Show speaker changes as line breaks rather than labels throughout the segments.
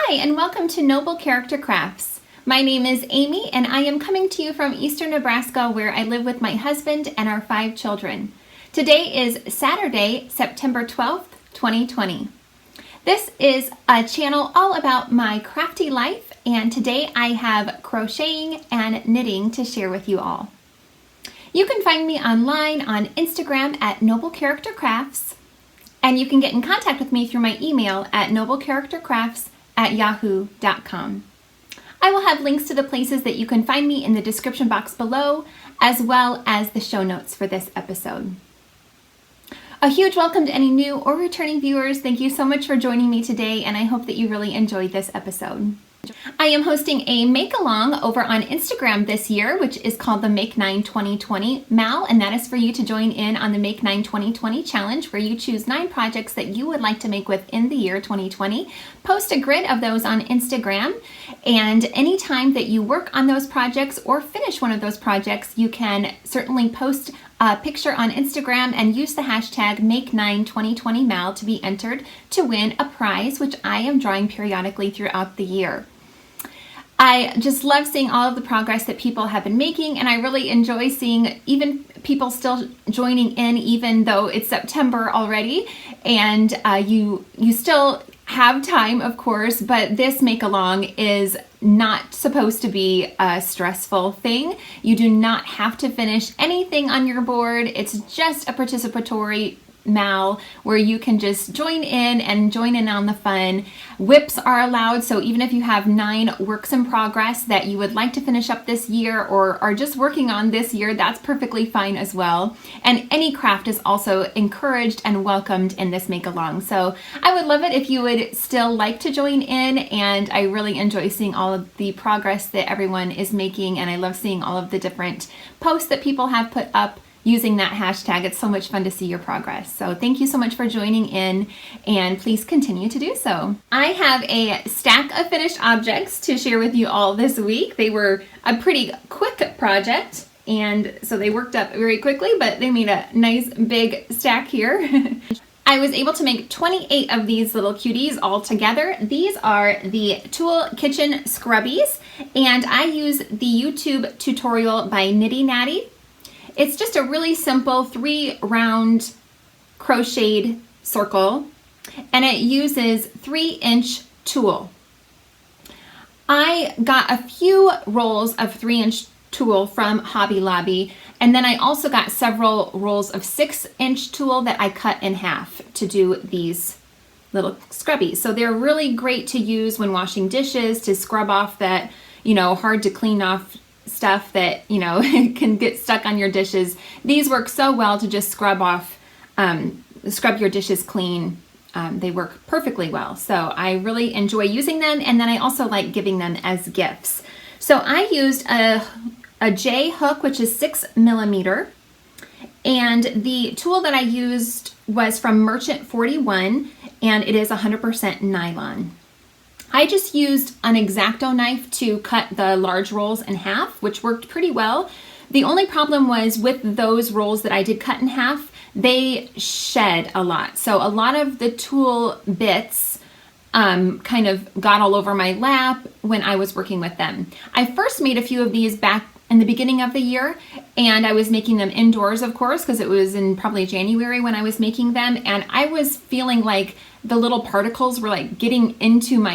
Hi, and welcome to Noble Character Crafts. My name is Amy, and I am coming to you from eastern Nebraska, where I live with my husband and our 5 children. Today is Saturday, September 12th, 2020. This is a channel all about my crafty life, and today I have crocheting and knitting to share with you all. You can find me online on Instagram at Noble Character Crafts, and you can get in contact with me through my email at noblecharactercrafts@yahoo.com. I will have links to the places that you can find me in the description box below, as well as the show notes for this episode. A huge welcome to any new or returning viewers. Thank you so much for joining me today, and I hope that you really enjoyed this episode. I am hosting a make-along over on Instagram this year, which is called the Make 9 2020 Mal, and that is for you to join in on the Make 9 2020 challenge, where you choose 9 projects that you would like to make within the year 2020. Post a grid of those on Instagram, and anytime that you work on those projects or finish one of those projects, you can certainly post a picture on Instagram and use the hashtag Make92020Mal to be entered to win a prize, which I am drawing periodically throughout the year. I just love seeing all of the progress that people have been making, and I really enjoy seeing even people still joining in, even though it's September already, and you still have time, of course, but this make-along is not supposed to be a stressful thing. You do not have to finish anything on your board. It's just a participatory Mal where you can just join in on the fun. Whips are allowed, so even if you have 9 works in progress that you would like to finish up this year or are just working on this year, that's perfectly fine as well. And any craft is also encouraged and welcomed in this make-along. So I would love it if you would still like to join in, and I really enjoy seeing all of the progress that everyone is making, and I love seeing all of the different posts that people have put up using that hashtag. It's so much fun to see your progress. So thank you so much for joining in, and please continue to do so. I have a stack of finished objects to share with you all this week. They were a pretty quick project, and so they worked up very quickly, but they made a nice big stack here. I was able to make 28 of these little cuties all together. These are the Tulle Kitchen Scrubbies, and I use the YouTube tutorial by Natty. It's just a really simple 3 round crocheted circle, and it uses 3-inch tulle. I got a few rolls of 3-inch tulle from Hobby Lobby, and then I also got several rolls of 6-inch tulle that I cut in half to do these little scrubbies. So they're really great to use when washing dishes, to scrub off that, hard to clean off stuff that can get stuck on your dishes. These work so well to just scrub your dishes clean. They work perfectly well, so I really enjoy using them, and then I also like giving them as gifts. So I used a J hook, which is 6mm, and the tulle that I used was from Merchant 41, and it is 100% nylon. I just used an X-Acto knife to cut the large rolls in half, which worked pretty well. The only problem was with those rolls that I did cut in half, they shed a lot. So a lot of the tulle bits kind of got all over my lap when I was working with them. I first made a few of these back in the beginning of the year, and I was making them indoors, of course, because it was in probably January when I was making them, and I was feeling like the little particles were like getting into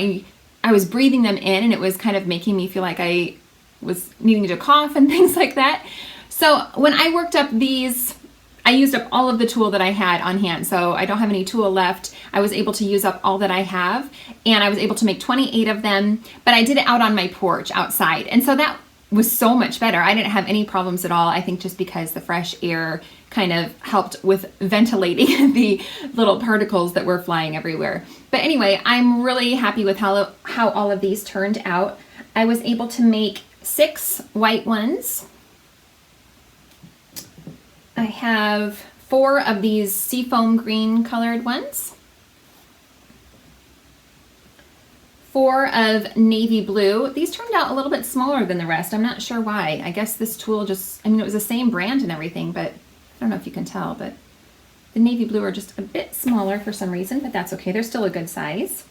I was breathing them in, and it was kind of making me feel like I was needing to cough and things like that. So when I worked up these, I used up all of the tulle that I had on hand, so I don't have any tulle left. I was able to use up all that I have, and I was able to make 28 of them, but I did it out on my porch outside, and so that was so much better. I didn't have any problems at all. I think just because the fresh air kind of helped with ventilating the little particles that were flying everywhere. But anyway, I'm really happy with how all of these turned out. I was able to make 6 white ones. I have 4 of these seafoam green colored ones, 4 of navy blue. These turned out a little bit smaller than the rest. I'm not sure why. I guess this tulle just, it was the same brand and everything, but I don't know if you can tell, but the navy blue are just a bit smaller for some reason, but that's okay. They're still a good size.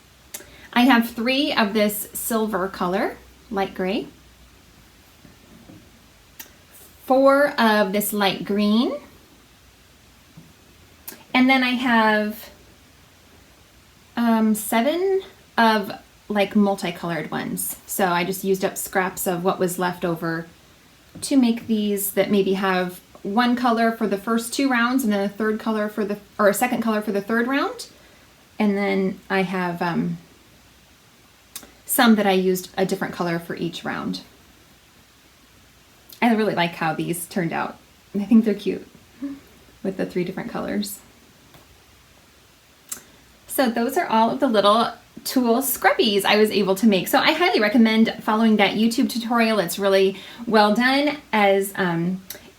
I have 3 of this silver color, light gray, 4 of this light green, and then I have 7 of like multicolored ones. So I just used up scraps of what was left over to make these that maybe have one color for the first 2 rounds and then a third color for the, or a second color for the third round. And then I have some that I used a different color for each round. I really like how these turned out. I think they're cute with the 3 different colors. So those are all of the little tulle scrubbies I was able to make. So I highly recommend following that YouTube tutorial. It's really well done, as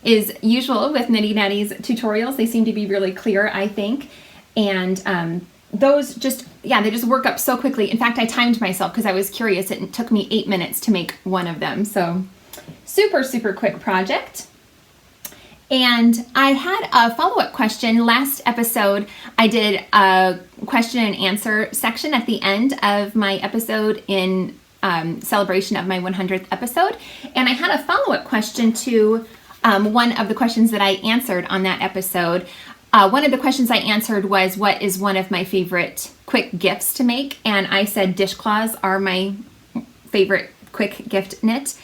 is usual with Knitty Natty's tutorials. They seem to be really clear, I think. And those just, yeah, they just work up so quickly. In fact, I timed myself because I was curious. It took me 8 minutes to make one of them. So super, super quick project. And I had a follow-up question. Last episode, I did a question and answer section at the end of my episode in celebration of my 100th episode. And I had a follow-up question to one of the questions that I answered on that episode. One of the questions I answered was, what is one of my favorite quick gifts to make? And I said dishcloths are my favorite quick gift knit.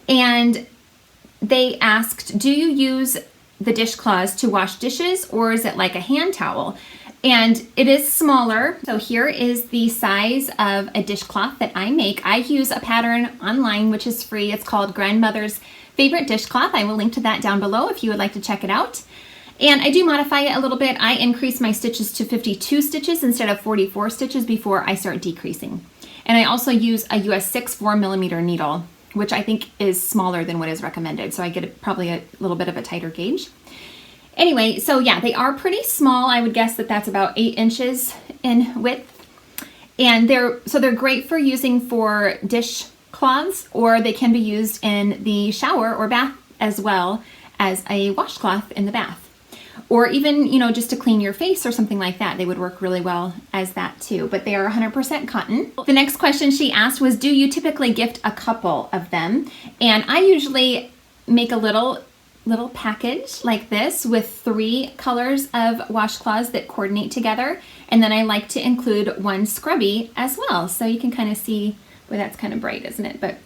And they asked, do you use the dishcloths to wash dishes, or is it like a hand towel? And it is smaller. So here is the size of a dishcloth that I make. I use a pattern online, which is free. It's called Grandmother's Favorite Dishcloth. I will link to that down below if you would like to check it out. And I do modify it a little bit. I increase my stitches to 52 stitches instead of 44 stitches before I start decreasing. And I also use a US 6 4mm needle, which I think is smaller than what is recommended. So I get probably a little bit of a tighter gauge. Anyway, so yeah, they are pretty small. I would guess that that's about 8 inches in width. And they're great for using for dishcloths, or they can be used in the shower or bath as well as a washcloth in the bath. Or even, you know, just to clean your face or something like that. They would work really well as that too, but they are 100% cotton. The next question she asked was, do you typically gift a couple of them? And I usually make a little package like this with 3 colors of washcloths that coordinate together. And then I like to include one scrubby as well. So you can kind of see, well, that's kind of bright, isn't it? But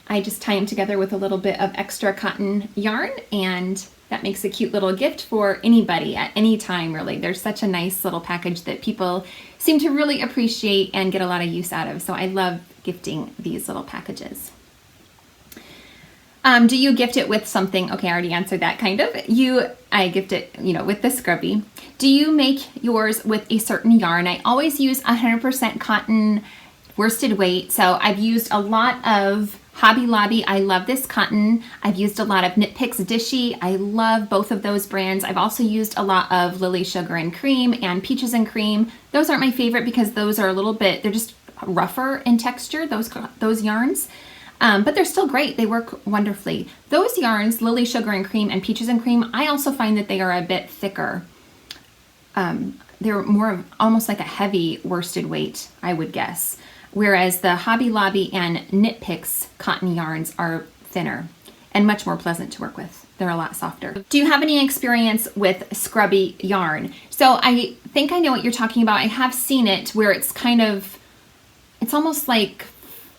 I just tie them together with a little bit of extra cotton yarn, and that makes a cute little gift for anybody at any time, really. They're such a nice little package that people seem to really appreciate and get a lot of use out of. So I love gifting these little packages. Do you gift it with something? Okay, I already answered that kind of. I gift it, you know, with the scrubby. Do you make yours with a certain yarn? I always use 100% cotton worsted weight. So I've used a lot of Hobby Lobby. I love this cotton. I've used a lot of Knit Picks Dishy. I love both of those brands. I've also used a lot of Lily Sugar and Cream and Peaches and Cream. Those aren't my favorite because those are a little bit, they're just rougher in texture, those yarns. But they're still great. They work wonderfully. Those yarns, Lily Sugar and Cream and Peaches and Cream, I also find that they are a bit thicker. They're more of almost like a heavy worsted weight, I would guess. Whereas the Hobby Lobby and Knit Picks cotton yarns are thinner and much more pleasant to work with. They're a lot softer. Do you have any experience with scrubby yarn? So I think I know what you're talking about. I have seen it where it's kind of, it's almost like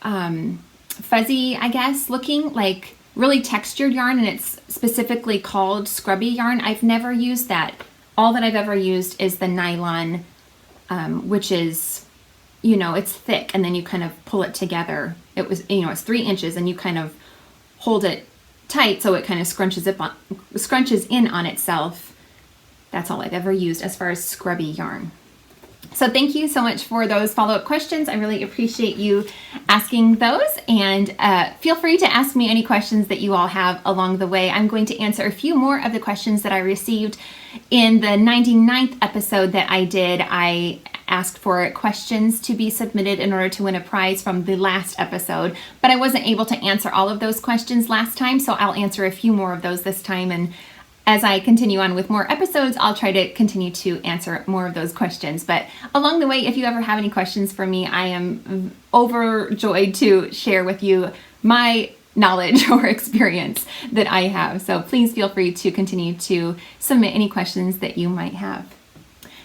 fuzzy, I guess, looking like really textured yarn, and it's specifically called scrubby yarn. I've never used that. All that I've ever used is the nylon, which is, you know, it's thick, and then you kind of pull it together. It was, you know, it's 3 inches, and you kind of hold it tight so it kind of scrunches in on itself. That's all I've ever used as far as scrubby yarn. So thank you so much for those follow-up questions. I really appreciate you asking those, and feel free to ask me any questions that you all have along the way. I'm going to answer a few more of the questions that I received in the 99th episode that I did. I asked for questions to be submitted in order to win a prize from the last episode, but I wasn't able to answer all of those questions last time, so I'll answer a few more of those this time, and as I continue on with more episodes, I'll try to continue to answer more of those questions. But along the way, if you ever have any questions for me, I am overjoyed to share with you my knowledge or experience that I have. So please feel free to continue to submit any questions that you might have.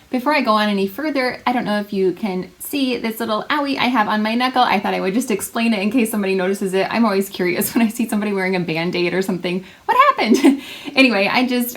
Before I go on any further, I don't know if you can see this little owie I have on my knuckle. I thought I would just explain it in case somebody notices it. I'm always curious when I see somebody wearing a Band-Aid or something. What happened? Anyway,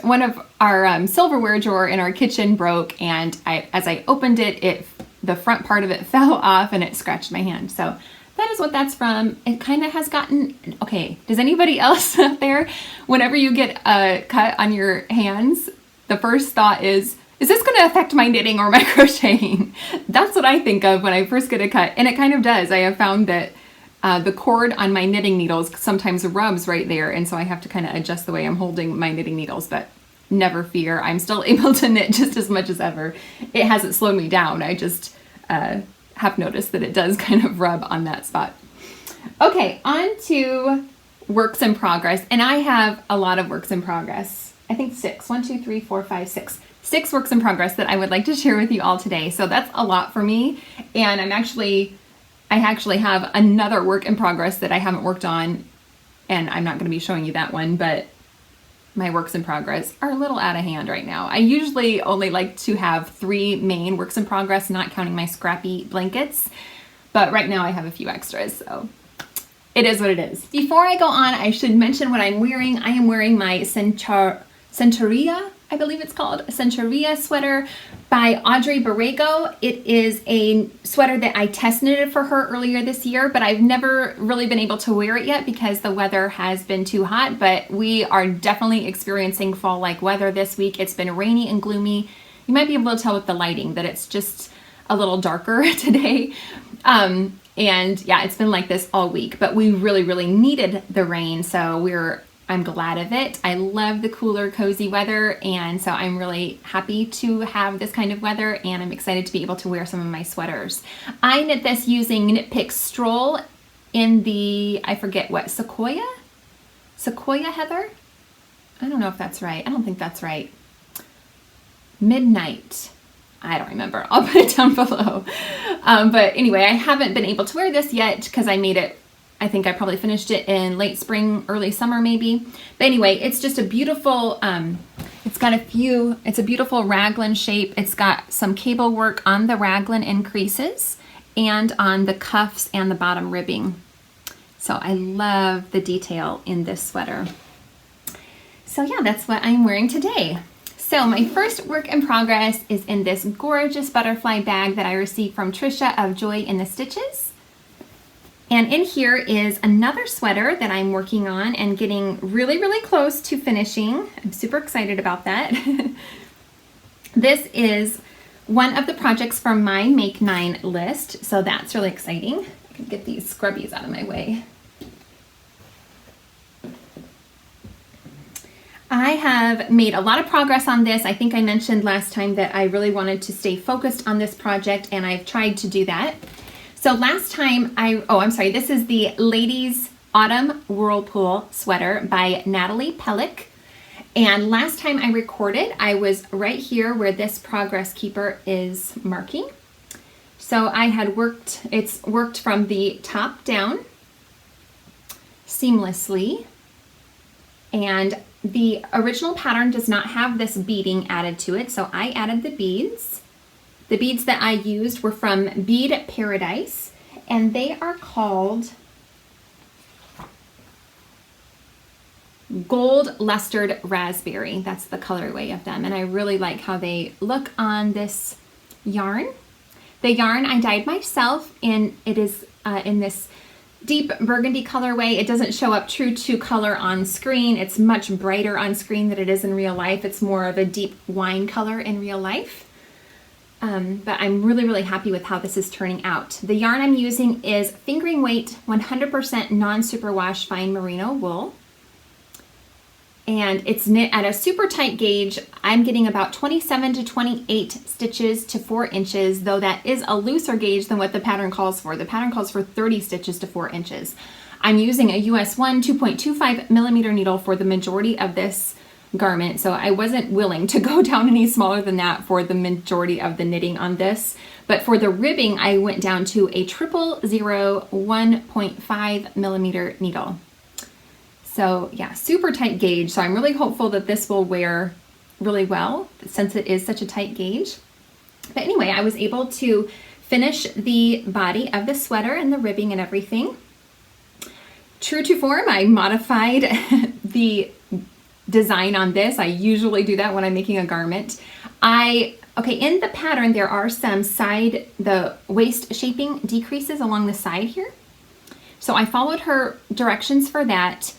one of our silverware drawer in our kitchen broke, and as I opened it, the front part of it fell off and it scratched my hand. So that is what that's from. It kind of has gotten, okay, does anybody else out there, whenever you get a cut on your hands, the first thought is this going to affect my knitting or my crocheting? That's what I think of when I first get a cut. And it kind of does. I have found that the cord on my knitting needles sometimes rubs right there. And so I have to kind of adjust the way I'm holding my knitting needles. But never fear, I'm still able to knit just as much as ever. It hasn't slowed me down. I just have noticed that it does kind of rub on that spot. Okay, on to works in progress. And I have a lot of works in progress. I think 6. 1, 2, 3, 4, 5, 6. 6 works in progress that I would like to share with you all today. So that's a lot for me. And I actually have another work in progress that I haven't worked on, and I'm not going to be showing you that one, but my works in progress are a little out of hand right now. I usually only like to have 3 main works in progress, not counting my Scrappy blankets. But right now I have a few extras, so it is what it is. Before I go on, I should mention what I'm wearing. I am wearing my Centaurea, I believe it's called, a Centaurea sweater by Audrey Borrego. It is a sweater that I test knitted for her earlier this year, but I've never really been able to wear it yet because the weather has been too hot, but we are definitely experiencing fall-like weather this week. It's been rainy and gloomy. You might be able to tell with the lighting that it's just a little darker today. And yeah, it's been like this all week, but we really, really needed the rain, so I'm glad of it. I love the cooler, cozy weather, and so I'm really happy to have this kind of weather, and I'm excited to be able to wear some of my sweaters. I knit this using Knit Pick Stroll in the, I forget what, Sequoia Heather? I don't know if that's right. I don't think that's right. Midnight. I don't remember. I'll put it down below. But anyway, I haven't been able to wear this yet because I made it, I think I probably finished it in late spring, early summer maybe. But anyway, it's just a beautiful, it's a beautiful raglan shape. It's got some cable work on the raglan increases and on the cuffs and the bottom ribbing. So I love the detail in this sweater. So yeah, that's what I'm wearing today. So my first work in progress is in this gorgeous butterfly bag that I received from Trisha of Joy in the Stitches. And in here is another sweater that I'm working on and getting really, really close to finishing. I'm super excited about that. This is one of the projects from my Make 9 list, so that's really exciting. I can get these scrubbies out of my way. I have made a lot of progress on this. I think I mentioned last time that I really wanted to stay focused on this project, and I've tried to do that. So last time this is the Ladies Autumn Whirlpool sweater by Natalie Pelykh. And last time I recorded, I was right here where this progress keeper is marking. So I had it's worked from the top down seamlessly. And the original pattern does not have this beading added to it, so I added the beads. The beads that I used were from Bead Paradise, and they are called Gold Lustered Raspberry. That's the colorway of them, and I really like how they look on this yarn. The yarn I dyed myself, and it is in this deep burgundy colorway. It doesn't show up true to color on screen. It's much brighter on screen than it is in real life. It's more of a deep wine color in real life. But I'm really, really happy with how this is turning out. The yarn I'm using is fingering weight 100% non-superwash fine merino wool. And it's knit at a super tight gauge. I'm getting about 27 to 28 stitches to 4 inches, though that is a looser gauge than what the pattern calls for. The pattern calls for 30 stitches to 4 inches. I'm using a US 1 2.25 millimeter needle for the majority of this garment, so I wasn't willing to go down any smaller than that for the majority of the knitting on this. But for the ribbing, I went down to a 000 1.5 millimeter needle. So yeah, super tight gauge. So I'm really hopeful that this will wear really well since it is such a tight gauge. But anyway, I was able to finish the body of the sweater and the ribbing and everything. True to form, I modified the design on this. I usually do that when I'm making a garment. Okay, in the pattern, there are some the waist shaping decreases along the side here. So I followed her directions for that.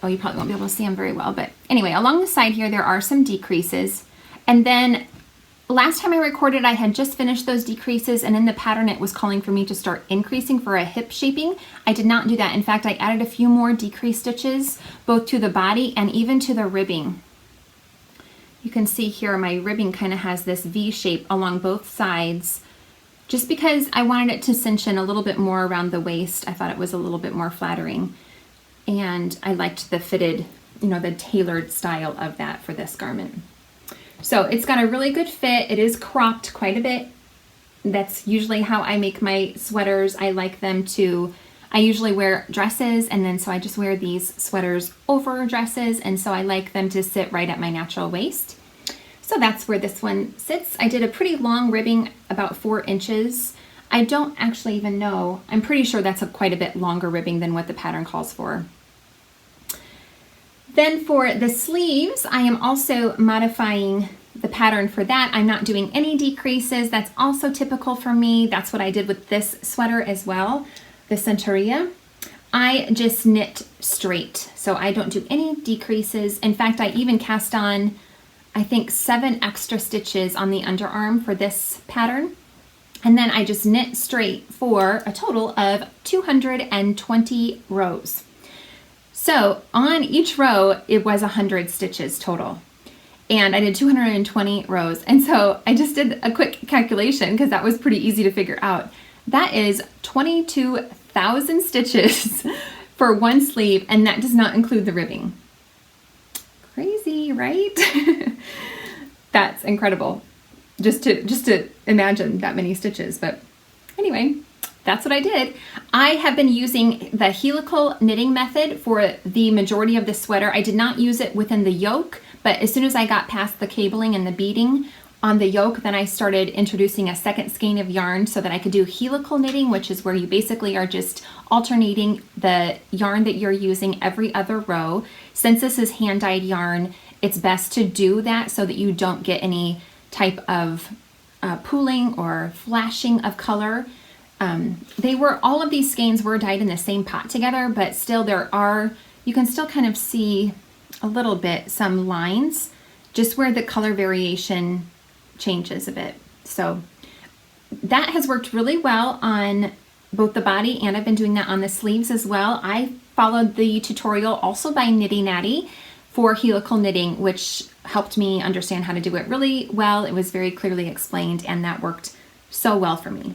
Oh, you probably won't be able to see them very well, but anyway, along the side here, there are some decreases. And then last time I recorded, I had just finished those decreases, and in the pattern, it was calling for me to start increasing for a hip shaping. I did not do that. In fact, I added a few more decrease stitches, both to the body and even to the ribbing. You can see here my ribbing kind of has this V shape along both sides, just because I wanted it to cinch in a little bit more around the waist. I thought it was a little bit more flattering, and I liked the fitted, the tailored style of that for this garment. So it's got a really good fit. It is cropped quite a bit. That's usually how I make my sweaters. I like them to, I usually wear dresses, and then so I just wear these sweaters over dresses, and so I like them to sit right at my natural waist. So that's where this one sits. I did a pretty long ribbing, about 4 inches. I don't actually even know. I'm pretty sure that's quite a bit longer ribbing than what the pattern calls for. Then for the sleeves, I am also modifying the pattern for that. I'm not doing any decreases. That's also typical for me. That's what I did with this sweater as well, the Centaurea. I just knit straight, so I don't do any decreases. In fact, I even cast on, I think, 7 extra stitches on the underarm for this pattern. And then I just knit straight for a total of 220 rows. So on each row, it was 100 stitches total. And I did 220 rows. And so I just did a quick calculation because that was pretty easy to figure out. That is 22,000 stitches for one sleeve, and that does not include the ribbing. Crazy, right? That's incredible. Just to imagine that many stitches. But anyway, that's what I did. I have been using the helical knitting method for the majority of the sweater. I did not use it within the yoke, but as soon as I got past the cabling and the beading on the yoke, then I started introducing a second skein of yarn so that I could do helical knitting, which is where you basically are just alternating the yarn that you're using every other row. Since this is hand-dyed yarn, it's best to do that so that you don't get any type of pooling or flashing of color. All of these skeins were dyed in the same pot together, but still you can still kind of see a little bit, some lines, just where the color variation changes a bit. So that has worked really well on both the body, and I've been doing that on the sleeves as well. I followed the tutorial also by Natty for helical knitting, which helped me understand how to do it really well. It was very clearly explained, and that worked so well for me.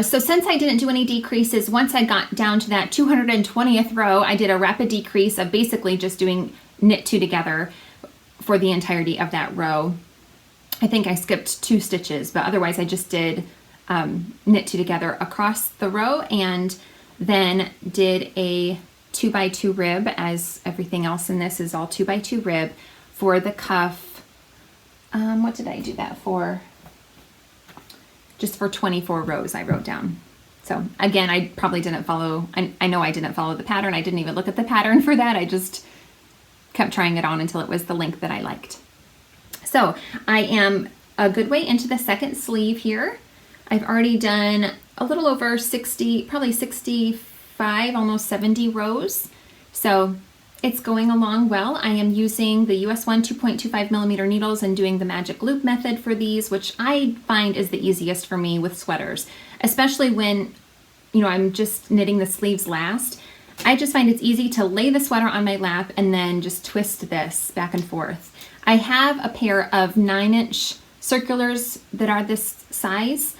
So since I didn't do any decreases, once I got down to that 220th row, I did a rapid decrease of basically just doing knit 2 together for the entirety of that row. I think I skipped 2 stitches, but otherwise I just did knit 2 together across the row, and then did a 2x2 rib, as everything else in this is all 2x2 rib for the cuff. What did I do that for? Just for 24 rows I wrote down. So again, I probably didn't follow, I know I didn't follow the pattern. I didn't even look at the pattern for that. I just kept trying it on until it was the length that I liked. So I am a good way into the second sleeve here. I've already done a little over 60, probably 65, almost 70 rows. So it's going along well. I am using the US 1 2.25 millimeter needles and doing the magic loop method for these, which I find is the easiest for me with sweaters, especially when, I'm just knitting the sleeves last. I just find it's easy to lay the sweater on my lap and then just twist this back and forth. I have a pair of 9-inch circulars that are this size,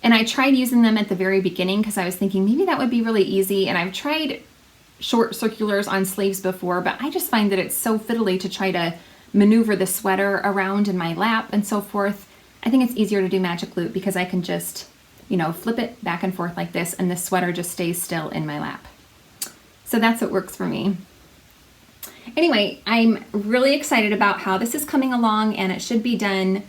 and I tried using them at the very beginning because I was thinking maybe that would be really easy, and I've tried short circulars on sleeves before, but I just find that it's so fiddly to try to maneuver the sweater around in my lap and so forth. I think it's easier to do magic loop because I can just, you know, flip it back and forth like this and the sweater just stays still in my lap. So that's what works for me. Anyway, I'm really excited about how this is coming along, and it should be done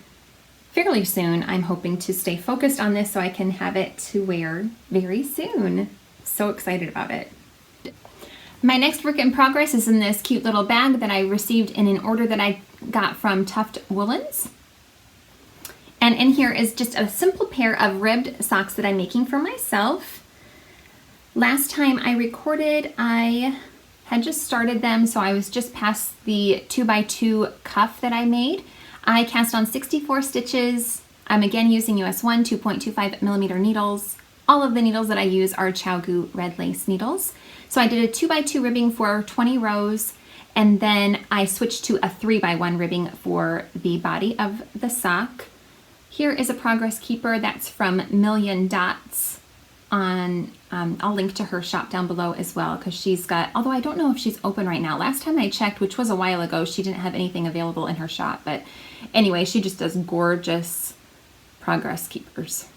fairly soon. I'm hoping to stay focused on this so I can have it to wear very soon. So excited about it. My next work in progress is in this cute little bag that I received in an order that I got from Tuft Woolens. And in here is just a simple pair of ribbed socks that I'm making for myself. Last time I recorded, I had just started them, so I was just past the 2x2 cuff that I made. I cast on 64 stitches. I'm again using US 1 2.25 millimeter needles. All of the needles that I use are ChowGoo red lace needles. So I did a 2x2 ribbing for 20 rows, and then I switched to a 3x1 ribbing for the body of the sock. Here is a progress keeper that's from Million Dots. I'll link to her shop down below as well, because she's got, although I don't know if she's open right now. Last time I checked, which was a while ago, she didn't have anything available in her shop. But anyway, she just does gorgeous progress keepers.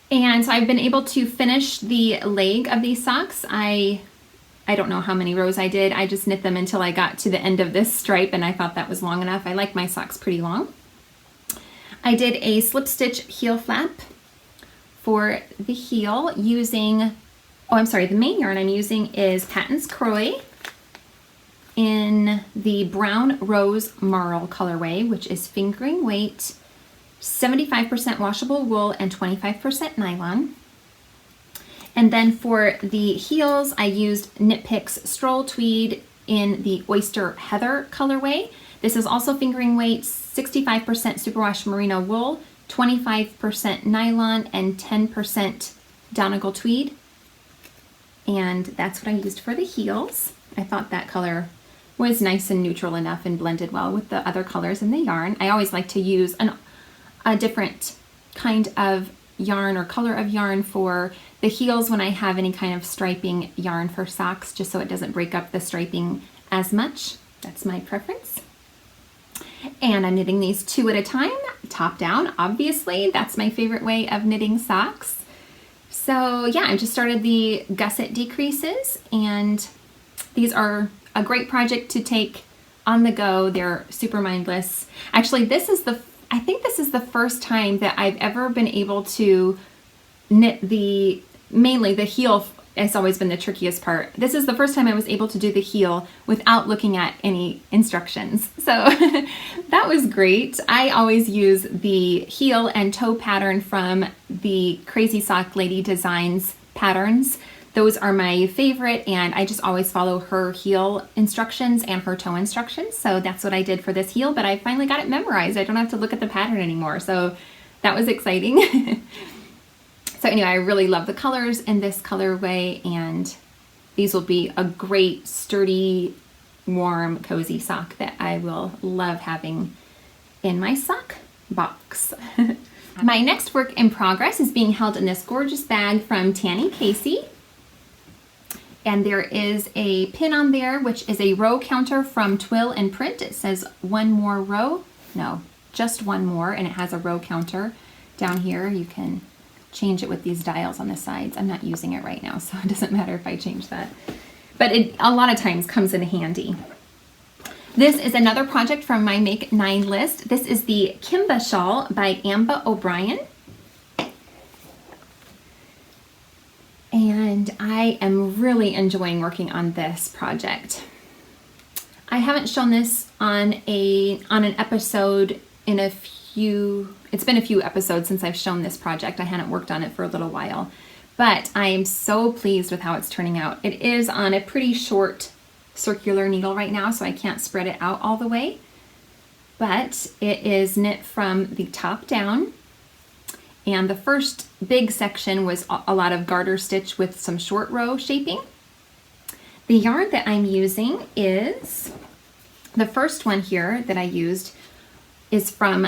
And so I've been able to finish the leg of these socks. I don't know how many rows I did. I just knit them until I got to the end of this stripe, and I thought that was long enough. I like my socks pretty long. I did a slip stitch heel flap for the heel using, the main yarn I'm using is Patons Kroy in the Brown Rose Marl colorway, which is fingering weight, 75% washable wool and 25% nylon. And then for the heels, I used Knit Picks Stroll Tweed in the Oyster Heather colorway. This is also fingering weight, 65% superwash merino wool, 25% nylon, and 10% Donegal tweed. And that's what I used for the heels. I thought that color was nice and neutral enough and blended well with the other colors in the yarn. I always like to use a different kind of yarn or color of yarn for the heels when I have any kind of striping yarn for socks, just so it doesn't break up the striping as much. That's my preference. And I'm knitting these 2 at a time, top down, obviously. That's my favorite way of knitting socks. So yeah, I just started the gusset decreases, and these are a great project to take on the go. They're super mindless. Actually, I think this is the first time that I've ever been able to knit mainly the heel. It's always been the trickiest part. This is the first time I was able to do the heel without looking at any instructions. So that was great. I always use the heel and toe pattern from the Crazy Sock Lady Designs patterns. Those are my favorite, and I just always follow her heel instructions and her toe instructions. So that's what I did for this heel, but I finally got it memorized. I don't have to look at the pattern anymore. So that was exciting. So anyway, I really love the colors in this colorway, and these will be a great, sturdy, warm, cozy sock that I will love having in my sock box. My next work in progress is being held in this gorgeous bag from Tanny Casey. And there is a pin on there, which is a row counter from Twill and Print. It says one more row. No, just one more, and it has a row counter down here. You can change it with these dials on the sides. I'm not using it right now, so it doesn't matter if I change that. But it a lot of times comes in handy. This is another project from my Make 9 list. This is the Kimba shawl by Ambah O'Brien. And I am really enjoying working on this project. I haven't shown this on an episode in a few, it's been a few episodes since I've shown this project. I hadn't worked on it for a little while, but I am so pleased with how it's turning out. It is on a pretty short circular needle right now, so I can't spread it out all the way, but it is knit from the top down. And the first big section was a lot of garter stitch with some short row shaping. The yarn that I'm using is, the first one here that I used is from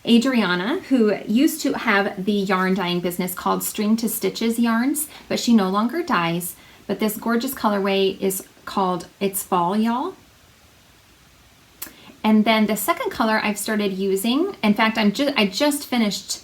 Adriana, who used to have the yarn dyeing business called String to Stitches Yarns, but she no longer dyes. But this gorgeous colorway is called It's Fall, Y'all. And then the second color I've started using, in fact, I just finished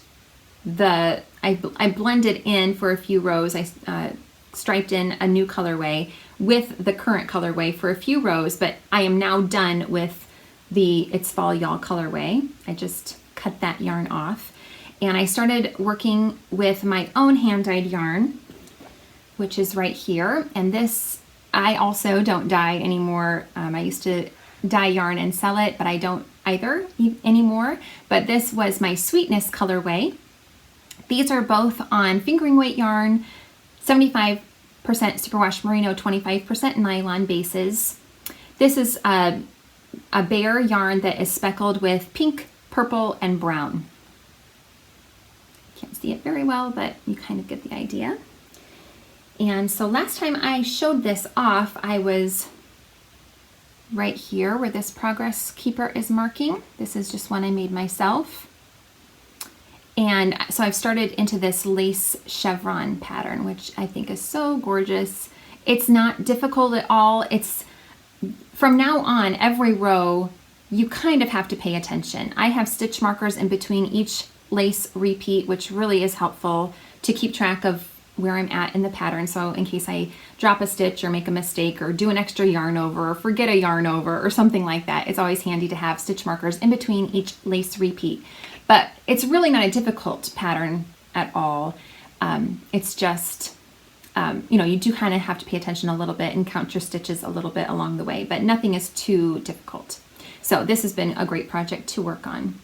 I blended in for a few rows. I striped in a new colorway with the current colorway for a few rows, but I am now done with the It's Fall, Y'all colorway. I just cut that yarn off. And I started working with my own hand-dyed yarn, which is right here. And this, I also don't dye anymore. I used to dye yarn and sell it, but I don't either anymore. But this was my Sweetness colorway. These are both on fingering weight yarn, 75% superwash merino, 25% nylon bases. This is a bare yarn that is speckled with pink, purple, and brown. Can't see it very well, but you kind of get the idea. And so last time I showed this off, I was right here where this progress keeper is marking. This is just one I made myself. And so I've started into this lace chevron pattern, which I think is so gorgeous. It's not difficult at all. It's from now on, every row, you kind of have to pay attention. I have stitch markers in between each lace repeat, which really is helpful to keep track of where I'm at in the pattern. So in case I drop a stitch or make a mistake or do an extra yarn over or forget a yarn over or something like that, it's always handy to have stitch markers in between each lace repeat. But it's really not a difficult pattern at all. It's just, you know, you do kind of have to pay attention a little bit and count your stitches a little bit along the way, but nothing is too difficult. So this has been a great project to work on.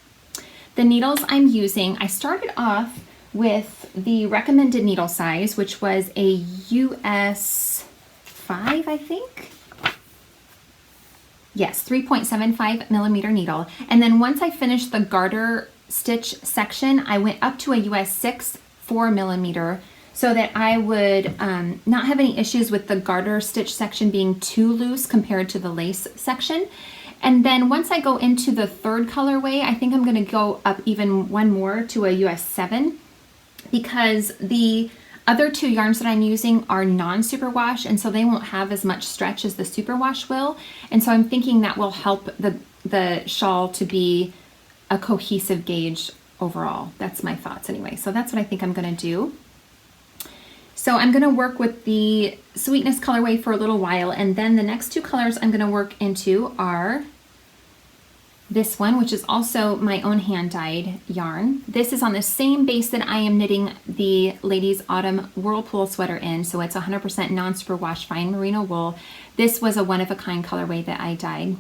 The needles I'm using, I started off with the recommended needle size, which was a US 5, I think. Yes, 3.75 millimeter needle. And then once I finished the garter stitch section, I went up to a US 6, 4 millimeter, so that I would not have any issues with the garter stitch section being too loose compared to the lace section. And then once I go into the third colorway, I think I'm going to go up even one more to a US 7, because the other two yarns that I'm using are non-superwash, and so they won't have as much stretch as the superwash will. And so I'm thinking that will help the shawl to be a cohesive gauge overall. That's my thoughts anyway. So that's what I think I'm going to do. So I'm going to work with the Sweetness colorway for a little while, and then the next two colors I'm going to work into are this one, which is also my own hand-dyed yarn. This is on the same base that I am knitting the Ladies Autumn Whirlpool sweater in, so it's 100% non-superwash fine merino wool. This was a one-of-a-kind colorway that I dyed.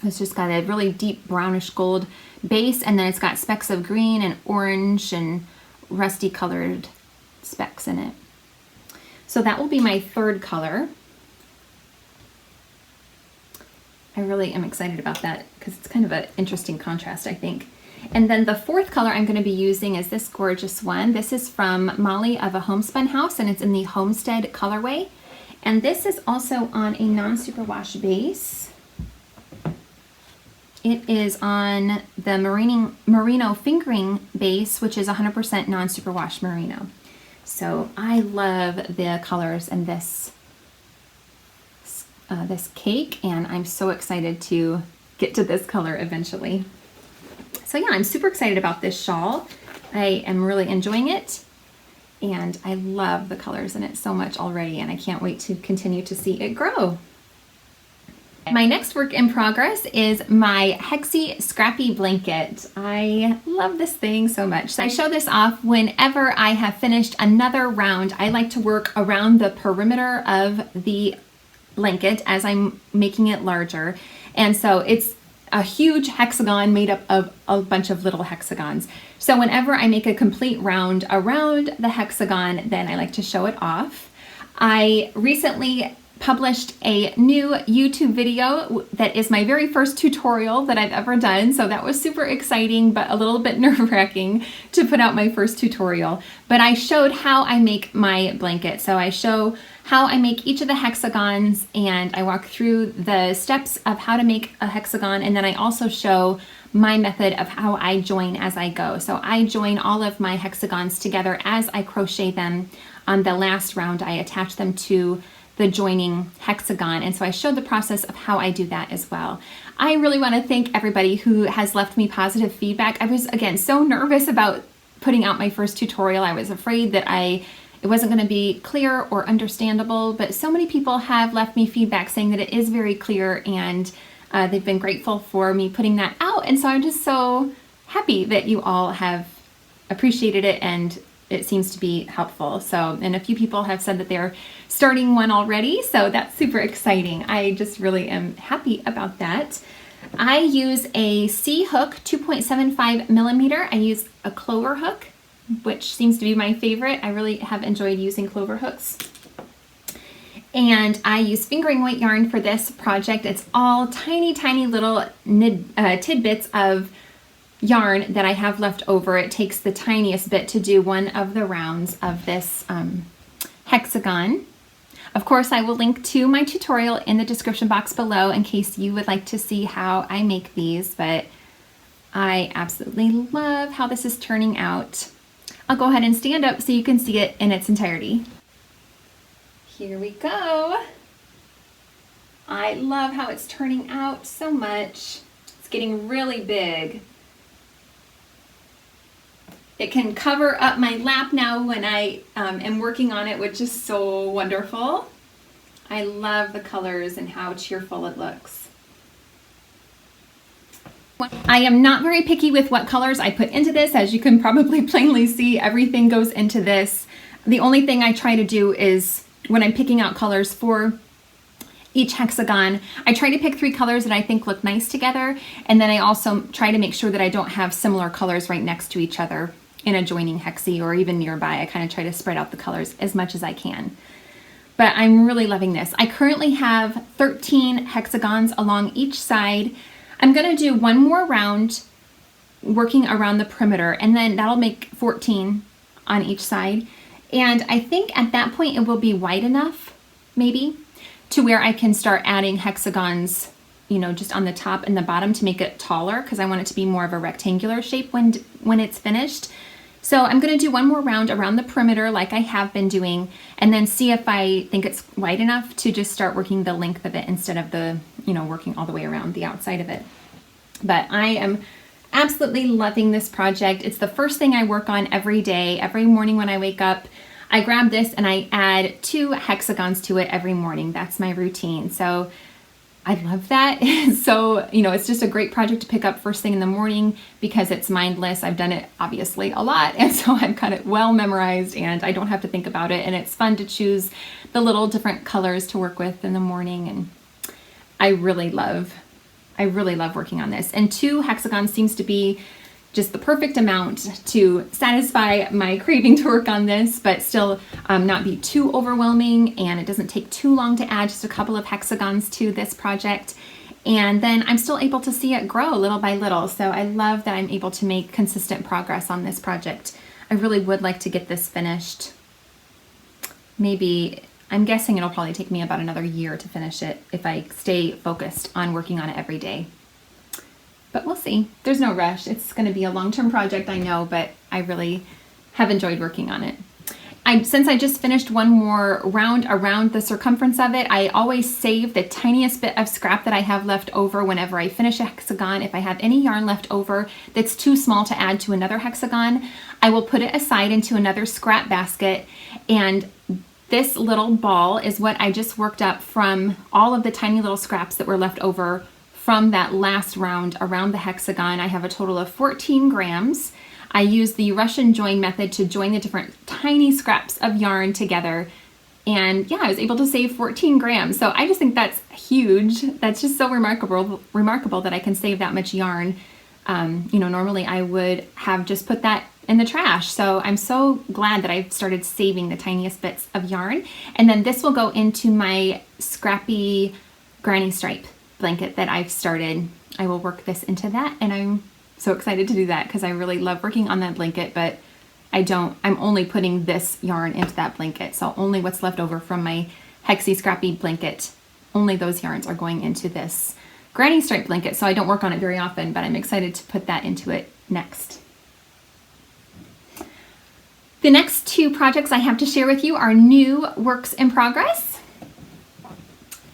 It's just got a really deep brownish gold base, and then it's got specks of green and orange and rusty colored specks in it. So that will be my third color. I really am excited about that because it's kind of an interesting contrast, I think. And then the fourth color I'm going to be using is this gorgeous one. This is from Molly of a Homespun House, and it's in the Homestead colorway. And this is also on a non-superwash base. It is on the merino fingering base, which is 100% non-superwash merino. So I love the colors in this cake, and I'm so excited to get to this color eventually. So yeah, I'm super excited about this shawl. I am really enjoying it, and I love the colors in it so much already, and I can't wait to continue to see it grow. My next work in progress is my Hexi Scrappy blanket. I love this thing so much. So I show this off whenever I have finished another round. I like to work around the perimeter of the blanket as I'm making it larger. And so it's a huge hexagon made up of a bunch of little hexagons. So whenever I make a complete round around the hexagon, then I like to show it off. I recently published a new YouTube video that is my very first tutorial that I've ever done. So that was super exciting, but a little bit nerve-wracking to put out my first tutorial. But I showed how I make my blanket. So I show how I make each of the hexagons, and I walk through the steps of how to make a hexagon. And then I also show my method of how I join as I go. So I join all of my hexagons together as I crochet them. On the last round, I attach them to the joining hexagon, and so I showed the process of how I do that as well. I really want to thank everybody who has left me positive feedback. I was, again, so nervous about putting out my first tutorial. I was afraid that it wasn't going to be clear or understandable, but so many people have left me feedback saying that it is very clear, and they've been grateful for me putting that out. And so I'm just so happy that you all have appreciated it and it seems to be helpful. So, and a few people have said that they're starting one already, so that's super exciting. I just really am happy about that. I use a C hook, 2.75 millimeter. I use a clover hook, which seems to be my favorite. I really have enjoyed using clover hooks. And I use fingering weight yarn for this project. It's all tiny, tiny little tidbits of yarn that I have left over. It takes the tiniest bit to do one of the rounds of this hexagon. Of course, I will link to my tutorial in the description box below in case you would like to see how I make these, but I absolutely love how this is turning out. I'll go ahead and stand up so you can see it in its entirety. Here we go. I love how it's turning out so much. It's getting really big. It can cover up my lap now when I am working on it, which is so wonderful. I love the colors and how cheerful it looks. I am not very picky with what colors I put into this. As you can probably plainly see, everything goes into this. The only thing I try to do is when I'm picking out colors for each hexagon, I try to pick 3 colors that I think look nice together, and then I also try to make sure that I don't have similar colors right next to each other in a joining hexi or even nearby. I kind of try to spread out the colors as much as I can. But I'm really loving this. I currently have 13 hexagons along each side. I'm going to do one more round working around the perimeter, and then that'll make 14 on each side. And I think at that point it will be wide enough, maybe, to where I can start adding hexagons, you know, just on the top and the bottom to make it taller, because I want it to be more of a rectangular shape when it's finished. So I'm going to do one more round around the perimeter like I have been doing, and then see if I think it's wide enough to just start working the length of it instead of the, you know, working all the way around the outside of it. But I am absolutely loving this project. It's the first thing I work on every day. Every morning when I wake up, I grab this and I add 2 hexagons to it every morning. That's my routine. So I love that. So, you know, it's just a great project to pick up first thing in the morning because it's mindless. I've done it obviously a lot, and so I've got it well memorized and I don't have to think about it, and it's fun to choose the little different colors to work with in the morning, and I really love working on this. And 2 hexagons seems to be just the perfect amount to satisfy my craving to work on this, but still not be too overwhelming, and it doesn't take too long to add just a couple of hexagons to this project. And then I'm still able to see it grow little by little. So I love that I'm able to make consistent progress on this project. I really would like to get this finished. Maybe, I'm guessing it'll probably take me about another year to finish it if I stay focused on working on it every day. But we'll see. There's no rush. It's going to be a long-term project, I know, but I really have enjoyed working on it. Since I just finished one more round around the circumference of it, I always save the tiniest bit of scrap that I have left over whenever I finish a hexagon. If I have any yarn left over that's too small to add to another hexagon, I will put it aside into another scrap basket. And this little ball is what I just worked up from all of the tiny little scraps that were left over from that last round around the hexagon. I have a total of 14 grams. I use the Russian join method to join the different tiny scraps of yarn together. And yeah, I was able to save 14 grams. So I just think that's huge. That's just so remarkable that I can save that much yarn. You know, normally I would have just put that in the trash. So I'm so glad that I've started saving the tiniest bits of yarn. And then this will go into my Scrappy granny stripe blanket that I've started. I will work this into that, and I'm so excited to do that because I really love working on that blanket, but I'm only putting this yarn into that blanket. So only what's left over from my Hexi Scrappy blanket, only those yarns are going into this granny stripe blanket, so I don't work on it very often, but I'm excited to put that into it next. The next two projects I have to share with you are new works in progress.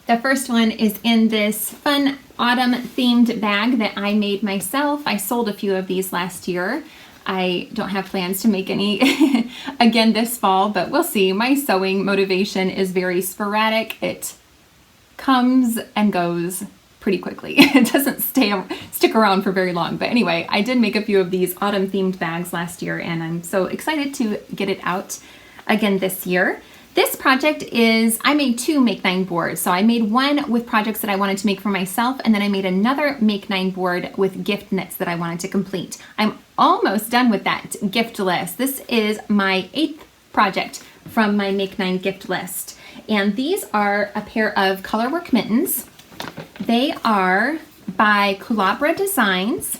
The first one is in this fun autumn themed bag that I made myself. I sold a few of these last year. I don't have plans to make any again this fall, but we'll see. My sewing motivation is very sporadic. It comes and goes pretty quickly. It doesn't stick around for very long. But anyway, I did make a few of these autumn themed bags last year, and I'm so excited to get it out again this year. This project is, I made two Make 9 boards. So I made one with projects that I wanted to make for myself, and then I made another Make 9 board with gift knits that I wanted to complete. I'm almost done with that gift list. This is my 8th project from my Make 9 gift list. And these are a pair of colorwork mittens. They are by Kulabra Designs,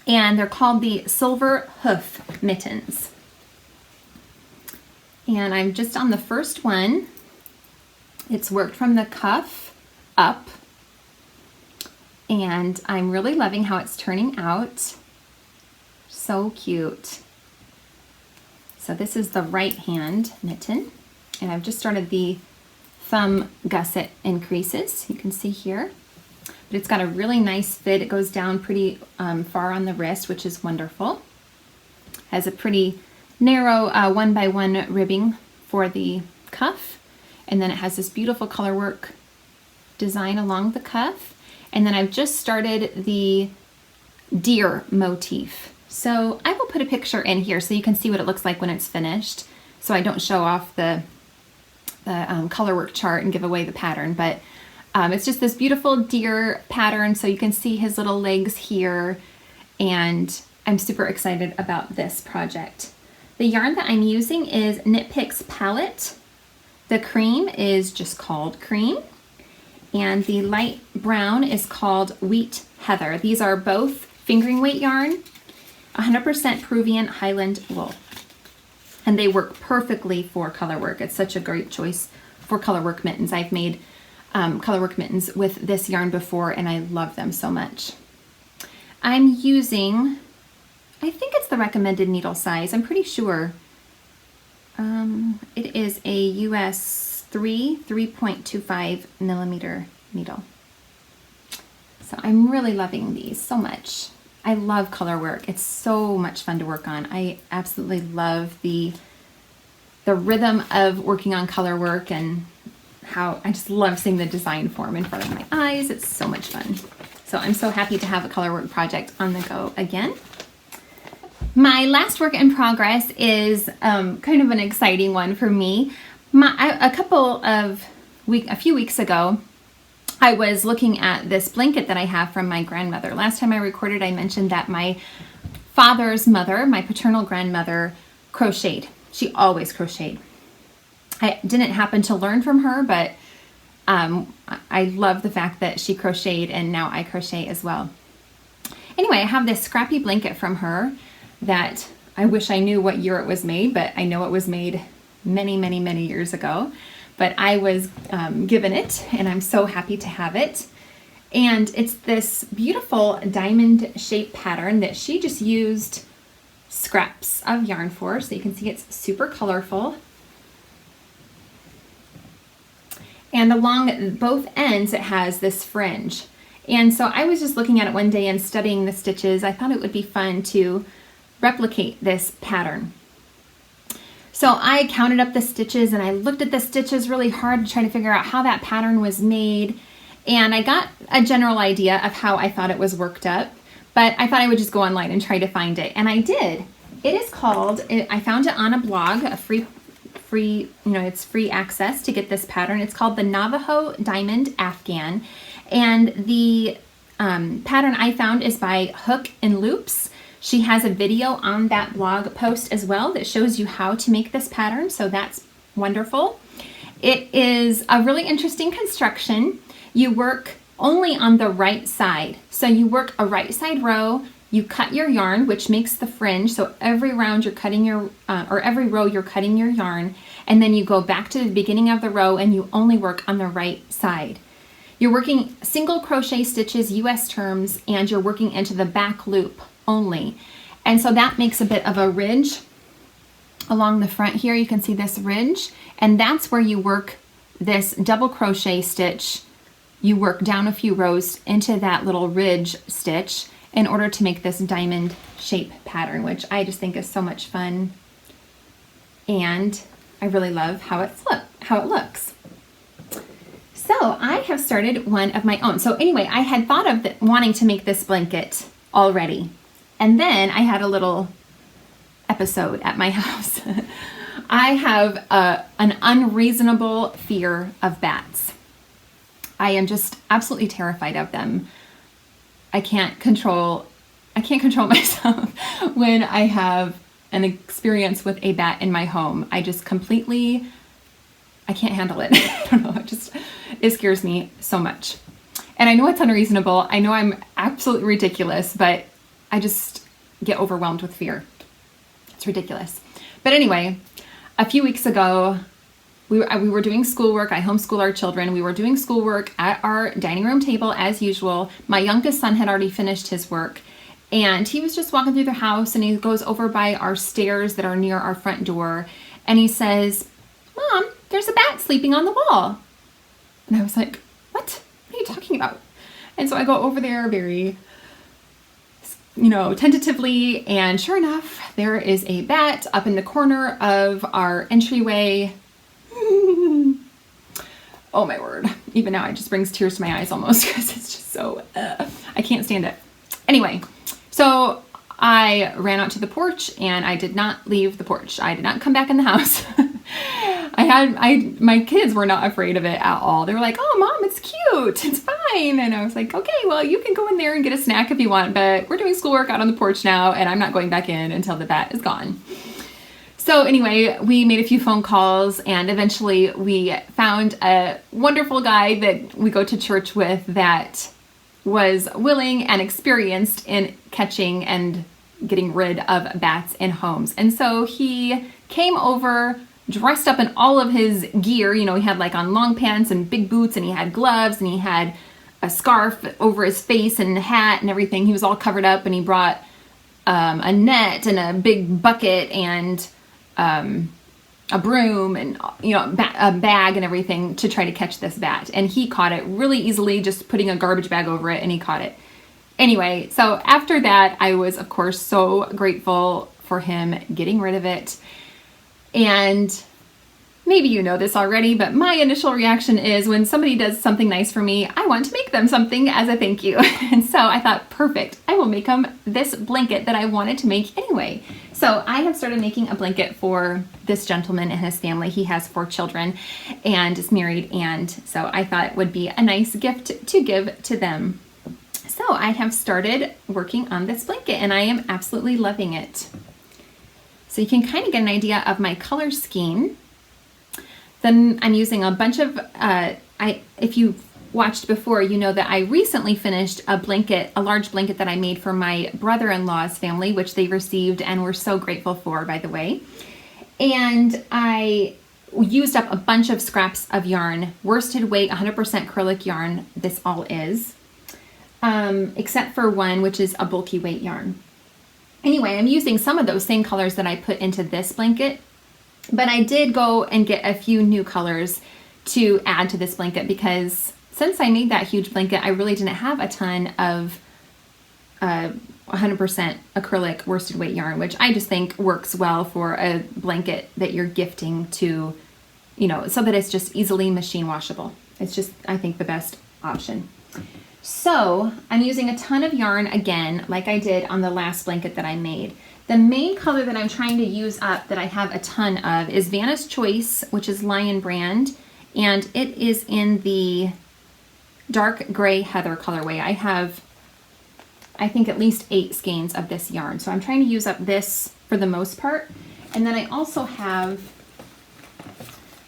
and they're called the Silver Hoof mittens. And I'm just on the first one. It's worked from the cuff up, and I'm really loving how it's turning out. So cute. So this is the right hand mitten, and I've just started the thumb gusset increases, you can see here. But it's got a really nice fit. It goes down pretty far on the wrist, which is wonderful. Has a pretty narrow 1x1 ribbing for the cuff, and then it has this beautiful colorwork design along the cuff. And then I've just started the deer motif. So I will put a picture in here so you can see what it looks like when it's finished, so I don't show off the colorwork chart and give away the pattern, but it's just this beautiful deer pattern, so you can see his little legs here, and I'm super excited about this project. The yarn that I'm using is Knit Picks Palette. The cream is just called Cream, and the light brown is called Wheat Heather. These are both fingering weight yarn, 100% Peruvian Highland wool, and they work perfectly for colorwork. It's such a great choice for colorwork mittens. I've made colorwork mittens with this yarn before, and I love them so much. I'm using, I think it's the recommended needle size. I'm pretty sure. It is a US 3.25 millimeter needle. So I'm really loving these so much. I love color work. It's so much fun to work on. I absolutely love the rhythm of working on color work, and how I just love seeing the design form in front of my eyes. It's so much fun. So I'm so happy to have a color work project on the go again. My last work in progress is kind of an exciting one for me. A few weeks ago, I was looking at this blanket that I have from my grandmother. Last time I recorded, I mentioned that my father's mother, my paternal grandmother, crocheted. She always crocheted. I didn't happen to learn from her, but I love the fact that she crocheted, and now I crochet as well. Anyway, I have this Scrappy blanket from her that I wish I knew what year it was made, but I know it was made many, many, many years ago. But I was given it, and I'm so happy to have it. And it's this beautiful diamond shape pattern that she just used scraps of yarn for. So you can see it's super colorful. And along both ends, it has this fringe. And so I was just looking at it one day and studying the stitches. I thought it would be fun to replicate this pattern. So I counted up the stitches, and I looked at the stitches really hard to try to figure out how that pattern was made. And I got a general idea of how I thought it was worked up, but I thought I would just go online and try to find it. And I did. It is called, I found it on a blog, a free, it's free access to get this pattern. It's called the Navajo Diamond Afghan. And the pattern I found is by Hook and Loops. She has a video on that blog post as well that shows you how to make this pattern, so that's wonderful. It is a really interesting construction. You work only on the right side. So you work a right side row, you cut your yarn, which makes the fringe. So every round you're cutting your, or every row you're cutting your yarn, and then you go back to the beginning of the row and you only work on the right side. You're working single crochet stitches, US terms, and you're working into the back loop only. And so that makes a bit of a ridge along the front here. You can see this ridge, and that's where you work this double crochet stitch. You work down a few rows into that little ridge stitch in order to make this diamond shape pattern, which I just think is so much fun. And I really love how it looks. So I have started one of my own. So anyway, I had thought of wanting to make this blanket already. And then I had a little episode at my house. I have an unreasonable fear of bats. I am just absolutely terrified of them. I can't control myself when I have an experience with a bat in my home. I just completely, I can't handle it. I don't know, it scares me so much. And I know it's unreasonable. I know I'm absolutely ridiculous, but I just get overwhelmed with fear. It's ridiculous. But anyway, a few weeks ago, we were doing schoolwork. I homeschool our children. We were doing schoolwork at our dining room table as usual. My youngest son had already finished his work, and he was just walking through the house, and he goes over by our stairs that are near our front door, and he says, "Mom, there's a bat sleeping on the wall." And I was like, "What? What are you talking about?" And so I go over there very, tentatively, and sure enough, there is a bat up in the corner of our entryway. Oh my word. Even now it just brings tears to my eyes almost, because it's just so, I can't stand it. Anyway, so I ran out to the porch, and I did not leave the porch. I did not come back in the house. My kids were not afraid of it at all. They were like, "Oh, Mom, it's cute. It's fine." And I was like, "Okay, well, you can go in there and get a snack if you want, but we're doing schoolwork out on the porch now, and I'm not going back in until the bat is gone." So anyway, we made a few phone calls, and eventually we found a wonderful guy that we go to church with that was willing and experienced in catching and getting rid of bats in homes. And so he came over dressed up in all of his gear. He had like on long pants and big boots, and he had gloves, and he had a scarf over his face and a hat and everything. He was all covered up, and he brought a net and a big bucket and a broom and a bag and everything to try to catch this bat. And he caught it really easily, just putting a garbage bag over it, and he caught it. Anyway, so after that, I was of course so grateful for him getting rid of it. And maybe you know this already, but my initial reaction is when somebody does something nice for me, I want to make them something as a thank you. And so I thought, perfect, I will make them this blanket that I wanted to make anyway. So I have started making a blanket for this gentleman and his family. He has 4 children and is married, and so I thought it would be a nice gift to give to them. So I have started working on this blanket, and I am absolutely loving it. So you can kind of get an idea of my color scheme. Then I'm using a bunch of, if you've watched before, you know that I recently finished a blanket, a large blanket that I made for my brother-in-law's family, which they received and were so grateful for, by the way. And I used up a bunch of scraps of yarn, worsted weight, 100% acrylic yarn, this all is, except for one, which is a bulky weight yarn. Anyway, I'm using some of those same colors that I put into this blanket, but I did go and get a few new colors to add to this blanket, because since I made that huge blanket, I really didn't have a ton of 100% acrylic worsted weight yarn, which I just think works well for a blanket that you're gifting to, so that it's just easily machine washable. It's just, I think, the best option. So I'm using a ton of yarn again, like I did on the last blanket that I made. The main color that I'm trying to use up that I have a ton of is Vanna's Choice, which is Lion brand, and it is in the dark gray heather colorway. I have, I think, at least 8 skeins of this yarn. So I'm trying to use up this for the most part. And then I also have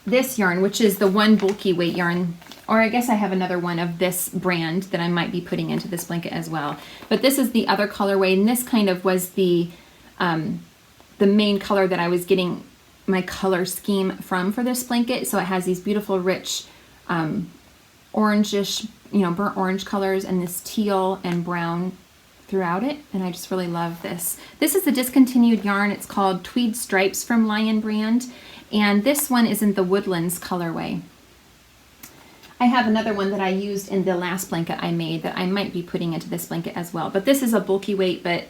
this yarn, which is the one bulky weight yarn, or I guess I have another one of this brand that I might be putting into this blanket as well. But this is the other colorway, and this kind of was the main color that I was getting my color scheme from for this blanket. So it has these beautiful, rich orangish, you know, burnt orange colors and this teal and brown throughout it. And I just really love this. This is a discontinued yarn. It's called Tweed Stripes from Lion brand. And this one is in the Woodlands colorway. I have another one that I used in the last blanket I made that I might be putting into this blanket as well. But this is a bulky weight, but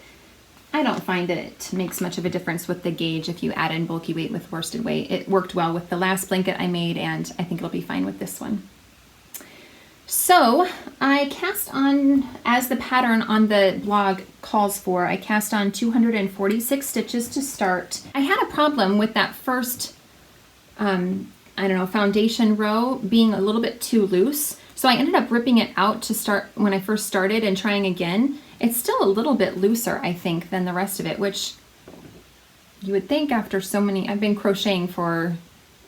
I don't find that it makes much of a difference with the gauge if you add in bulky weight with worsted weight. It worked well with the last blanket I made, and I think it'll be fine with this one. So I cast on, as the pattern on the blog calls for, I cast on 246 stitches to start. I had a problem with that first, I don't know, foundation row being a little bit too loose. So I ended up ripping it out to start when I first started and trying again. It's still a little bit looser, I think, than the rest of it, which you would think after so many, I've been crocheting for,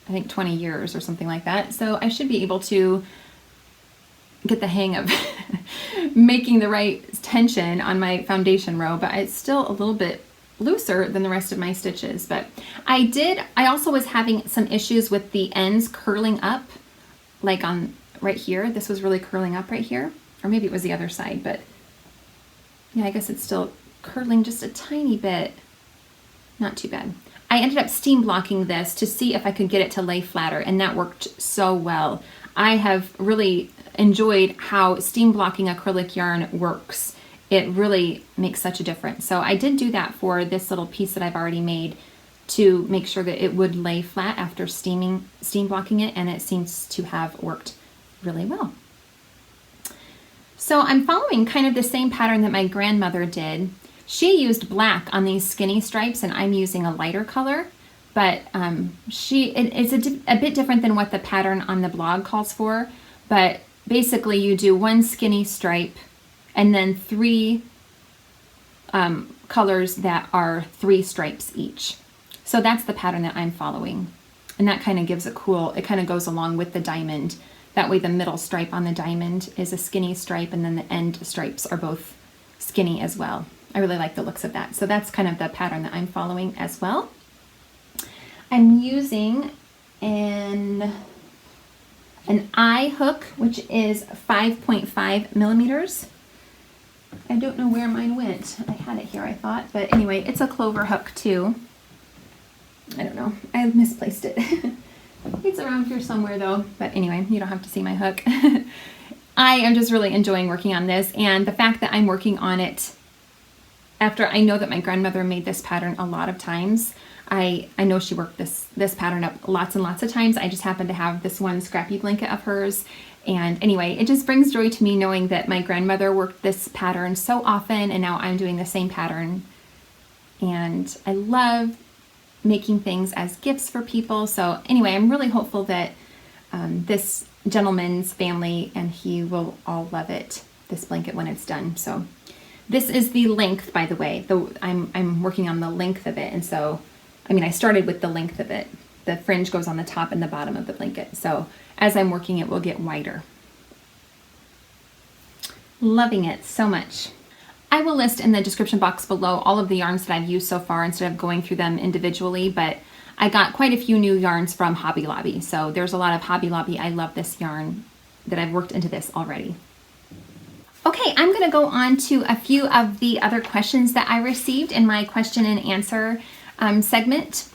I think, 20 years or something like that. So I should be able to get the hang of making the right tension on my foundation row, but it's still a little bit looser than the rest of my stitches. But I also was having some issues with the ends curling up, like on right here. This was really curling up right here, or maybe it was the other side, but yeah, I guess it's still curling just a tiny bit. Not too bad. I ended up steam blocking this to see if I could get it to lay flatter, and that worked so well. I have really enjoyed how steam blocking acrylic yarn works. It really makes such a difference. So I did do that for this little piece that I've already made to make sure that it would lay flat after steam blocking it, and it seems to have worked really well. So I'm following kind of the same pattern that my grandmother did. She used black on these skinny stripes, and I'm using a lighter color, but it's a bit different than what the pattern on the blog calls for. But basically you do one skinny stripe and then 3 colors that are 3 stripes each. So that's the pattern that I'm following. And that kind of gives it kind of goes along with the diamond. That way the middle stripe on the diamond is a skinny stripe, and then the end stripes are both skinny as well. I really like the looks of that. So that's kind of the pattern that I'm following as well. I'm using an eye hook, which is 5.5 millimeters. I don't know where mine went. I had it here, I thought, but anyway, it's a clover hook too. I don't know, I misplaced it. It's around here somewhere though, but anyway, you don't have to see my hook. I am just really enjoying working on this, and the fact that I'm working on it after I know that my grandmother made this pattern a lot of times. I know she worked this pattern up lots and lots of times. I just happen to have this one Scrappy blanket of hers. And anyway, it just brings joy to me knowing that my grandmother worked this pattern so often, and now I'm doing the same pattern. And I love making things as gifts for people. So anyway, I'm really hopeful that this gentleman's family and he will all love it, this blanket, when it's done. So this is the length, by the way. I'm working on the length of it, and so I started with the length of it. The fringe goes on the top and the bottom of the blanket. So as I'm working it will get wider. Loving it so much. I will list in the description box below all of the yarns that I've used so far instead of going through them individually, but I got quite a few new yarns from Hobby Lobby. So there's a lot of Hobby Lobby I love this yarn that I've worked into this already. Okay, I'm going to go on to a few of the other questions that I received in my question and answer segment.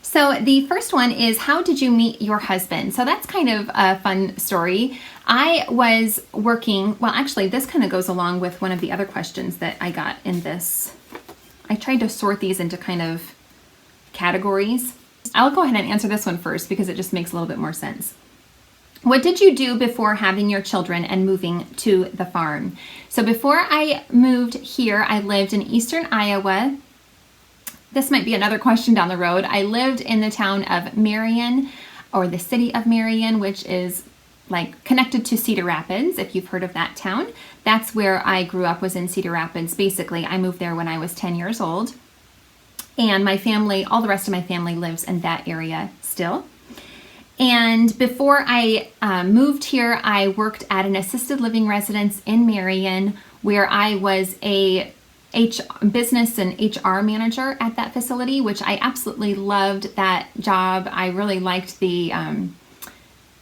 So the first one is, how did you meet your husband? So that's kind of a fun story. I was working, well actually this kind of goes along with one of the other questions that I got in this. I tried to sort these into kind of categories. I'll go ahead and answer this one first because it just makes a little bit more sense. What did you do before having your children and moving to the farm? So before I moved here, I lived in eastern Iowa. This might be another question down the road. I lived in the town of Marion, or the city of Marion, which is like connected to Cedar Rapids, if you've heard of that town. That's where I grew up, was in Cedar Rapids. Basically, I moved there when I was 10 years old. And my family, all the rest of my family lives in that area still. And before I moved here, I worked at an assisted living residence in Marion, where I was a business and HR manager at that facility, which I absolutely loved that job. I really liked the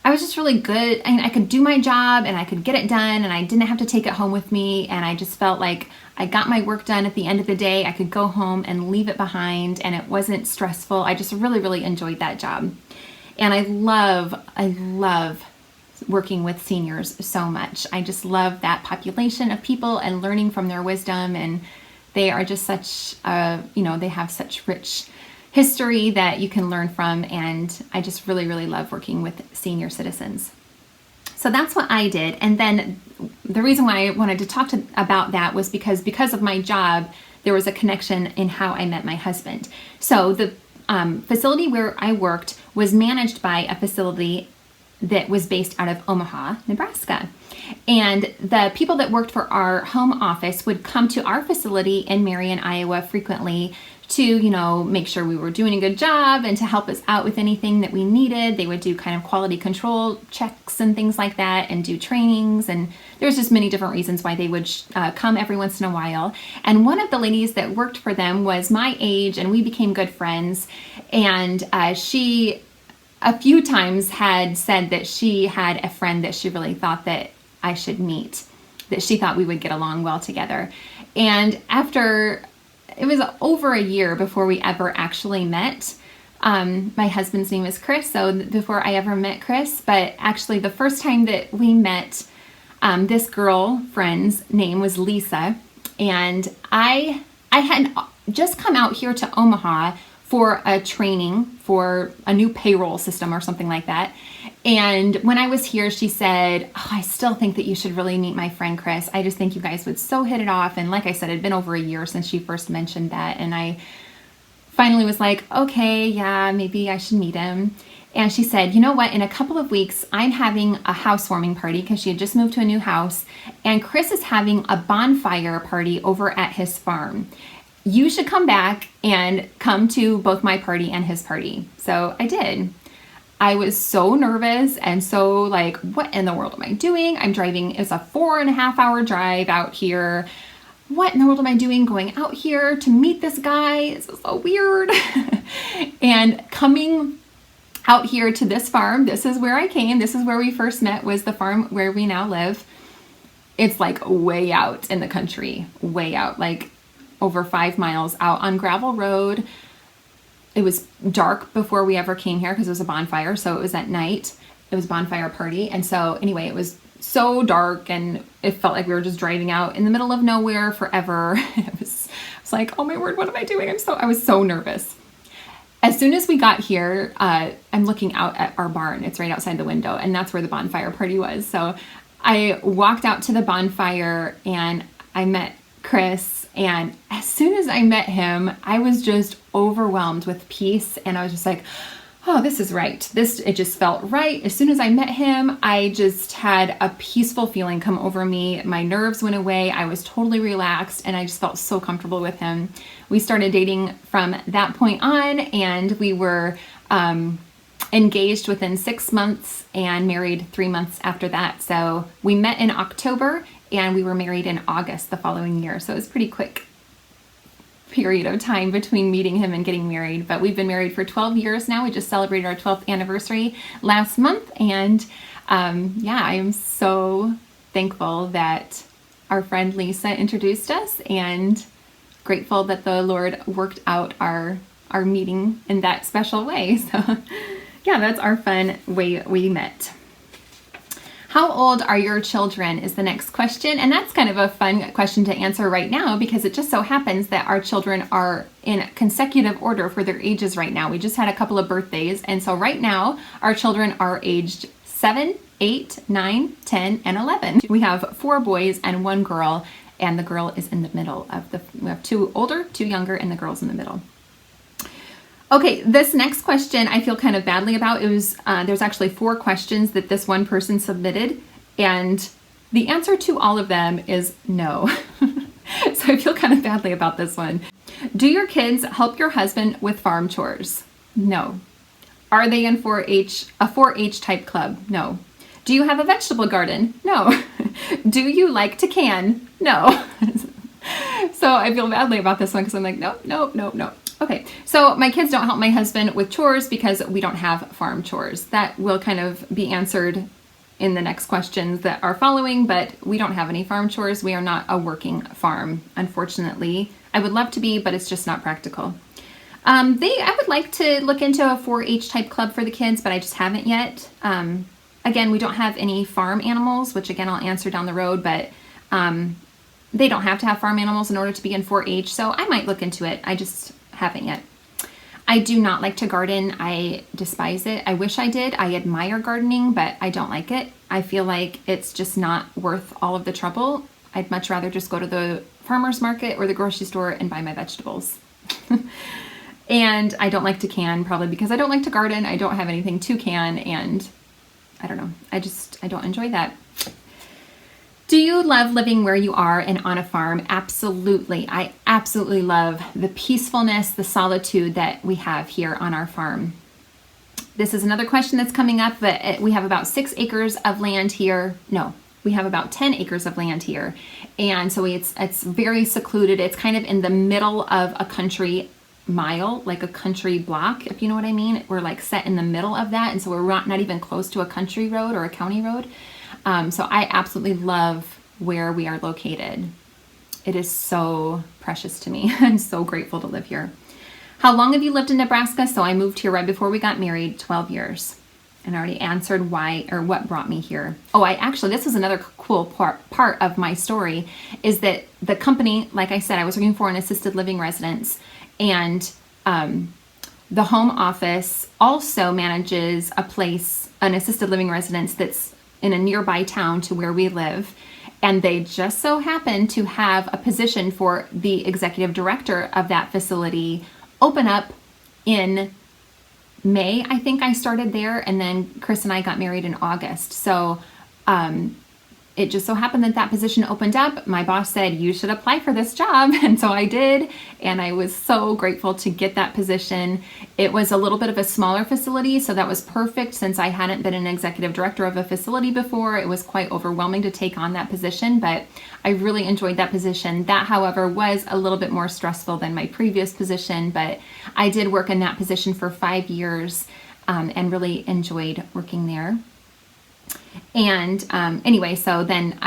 I was just really good. I mean, I could do my job and I could get it done and I didn't have to take it home with me. And I just felt like I got my work done at the end of the day. I could go home and leave it behind and it wasn't stressful. I just really, really enjoyed that job. And I love working with seniors so much. I just love that population of people and learning from their wisdom. And they are just such, they have such rich history that you can learn from, and I just really, really love working with senior citizens. So that's what I did. And then the reason why I wanted to talk about that was because of my job, there was a connection in how I met my husband. So the facility where I worked was managed by a facility that was based out of Omaha, Nebraska. And the people that worked for our home office would come to our facility in Marion, Iowa frequently to, make sure we were doing a good job and to help us out with anything that we needed. They would do kind of quality control checks and things like that and do trainings. And there's just many different reasons why they would come every once in a while. And one of the ladies that worked for them was my age and we became good friends. And she a few times had said that she had a friend that she really thought that I should meet, that she thought we would get along well together. And after, it was over a year before we ever actually met. My husband's name is Chris, so before I ever met Chris, but actually the first time that we met, this girlfriend's name was Lisa. And I had just come out here to Omaha for a training for a new payroll system or something like that. And when I was here, she said, I still think that you should really meet my friend Chris. I just think you guys would so hit it off. And like I said, it had been over a year since she first mentioned that. And I finally was like, okay, yeah, maybe I should meet him. And she said, you know what, in a couple of weeks, I'm having a housewarming party because she had just moved to a new house. And Chris is having a bonfire party over at his farm. You should come back and come to both my party and his party. So I did. I was so nervous and so like, what in the world am I doing? I'm driving, it's a 4.5 hour drive out here. What in the world am I doing going out here to meet this guy? This is so weird. And coming out here to this farm, this is where I came. This is where we first met, was the farm where we now live. It's like way out in the country, way out, like over 5 miles out on gravel road. It was dark before we ever came here because it was a bonfire. So it was at night. It was a bonfire party. And so anyway, it was so dark and it felt like we were just driving out in the middle of nowhere forever. I was like, oh my word, what am I doing? I was so nervous. As soon as we got here, I'm looking out at our barn. It's right outside the window, and that's where the bonfire party was. So I walked out to the bonfire and I met Chris. And as soon as I met him, I was just overwhelmed with peace. And I was just like, oh, this is right. It just felt right. As soon as I met him, I just had a peaceful feeling come over me. My nerves went away. I was totally relaxed and I just felt so comfortable with him. We started dating from that point on, and we were engaged within 6 months and married 3 months after that. So we met in October and we were married in August the following year. So it was a pretty quick period of time between meeting him and getting married. But we've been married for 12 years now. We just celebrated our 12th anniversary last month. And I am so thankful that our friend Lisa introduced us, and grateful that the Lord worked out our meeting in that special way. So yeah, that's our fun way we met. How old are your children is the next question. And that's kind of a fun question to answer right now, because it just so happens that our children are in consecutive order for their ages right now. We just had a couple of birthdays. And so right now our children are aged 7, 8, 9, 10, and 11. We have 4 boys and 1 girl, and the girl is in the middle of we have 2 older, 2 younger, and the girl's in the middle. Okay, this next question I feel kind of badly about. It was, there's actually 4 questions that this one person submitted, and the answer to all of them is no. So I feel kind of badly about this one. Do your kids help your husband with farm chores? No. Are they in a 4-H type club? No. Do you have a vegetable garden? No. Do you like to can? No. So I feel badly about this one because I'm like, nope. Okay, so my kids don't help my husband with chores because we don't have farm chores. That will kind of be answered in the next questions that are following, but we don't have any farm chores. We are not a working farm, unfortunately. I would love to be, but it's just not practical. I would like to look into a 4-H type club for the kids, but I just haven't yet. Again, we don't have any farm animals, which again, I'll answer down the road, but they don't have to have farm animals in order to be in 4-H, so I might look into it. I just haven't yet. I do not like to garden. I despise it. I wish I did. I admire gardening, but I don't like it. I feel like it's just not worth all of the trouble. I'd much rather just go to the farmer's market or the grocery store and buy my vegetables. And I don't like to can, probably because I don't like to garden. I don't have anything to can, and I don't know. I don't enjoy that. Do you love living where you are and on a farm? Absolutely. I absolutely love the peacefulness, the solitude that we have here on our farm. This is another question that's coming up, but we have about 6 acres of land here. No, we have about 10 acres of land here. And so it's very secluded. It's kind of in the middle of a country mile, like a country block, if you know what I mean. We're like set in the middle of that. And so we're not even close to a country road or a county road. So I absolutely love where we are located. It is so precious to me. I'm so grateful to live here. How long have you lived in Nebraska? So I moved here right before we got married, 12 years. And I already answered why or what brought me here. Oh, this was another cool part of my story, is that the company, like I said, I was working for an assisted living residence, and the home office also manages an assisted living residence that's in a nearby town to where we live. And they just so happen to have a position for the executive director of that facility open up in May. I think I started there, and then Chris and I got married in August. So it just so happened that position opened up. My boss said, you should apply for this job. And so I did. And I was so grateful to get that position. It was a little bit of a smaller facility, so that was perfect since I hadn't been an executive director of a facility before. It was quite overwhelming to take on that position, but I really enjoyed that position. That, however, was a little bit more stressful than my previous position, but I did work in that position for 5 years and really enjoyed working there. And anyway, so then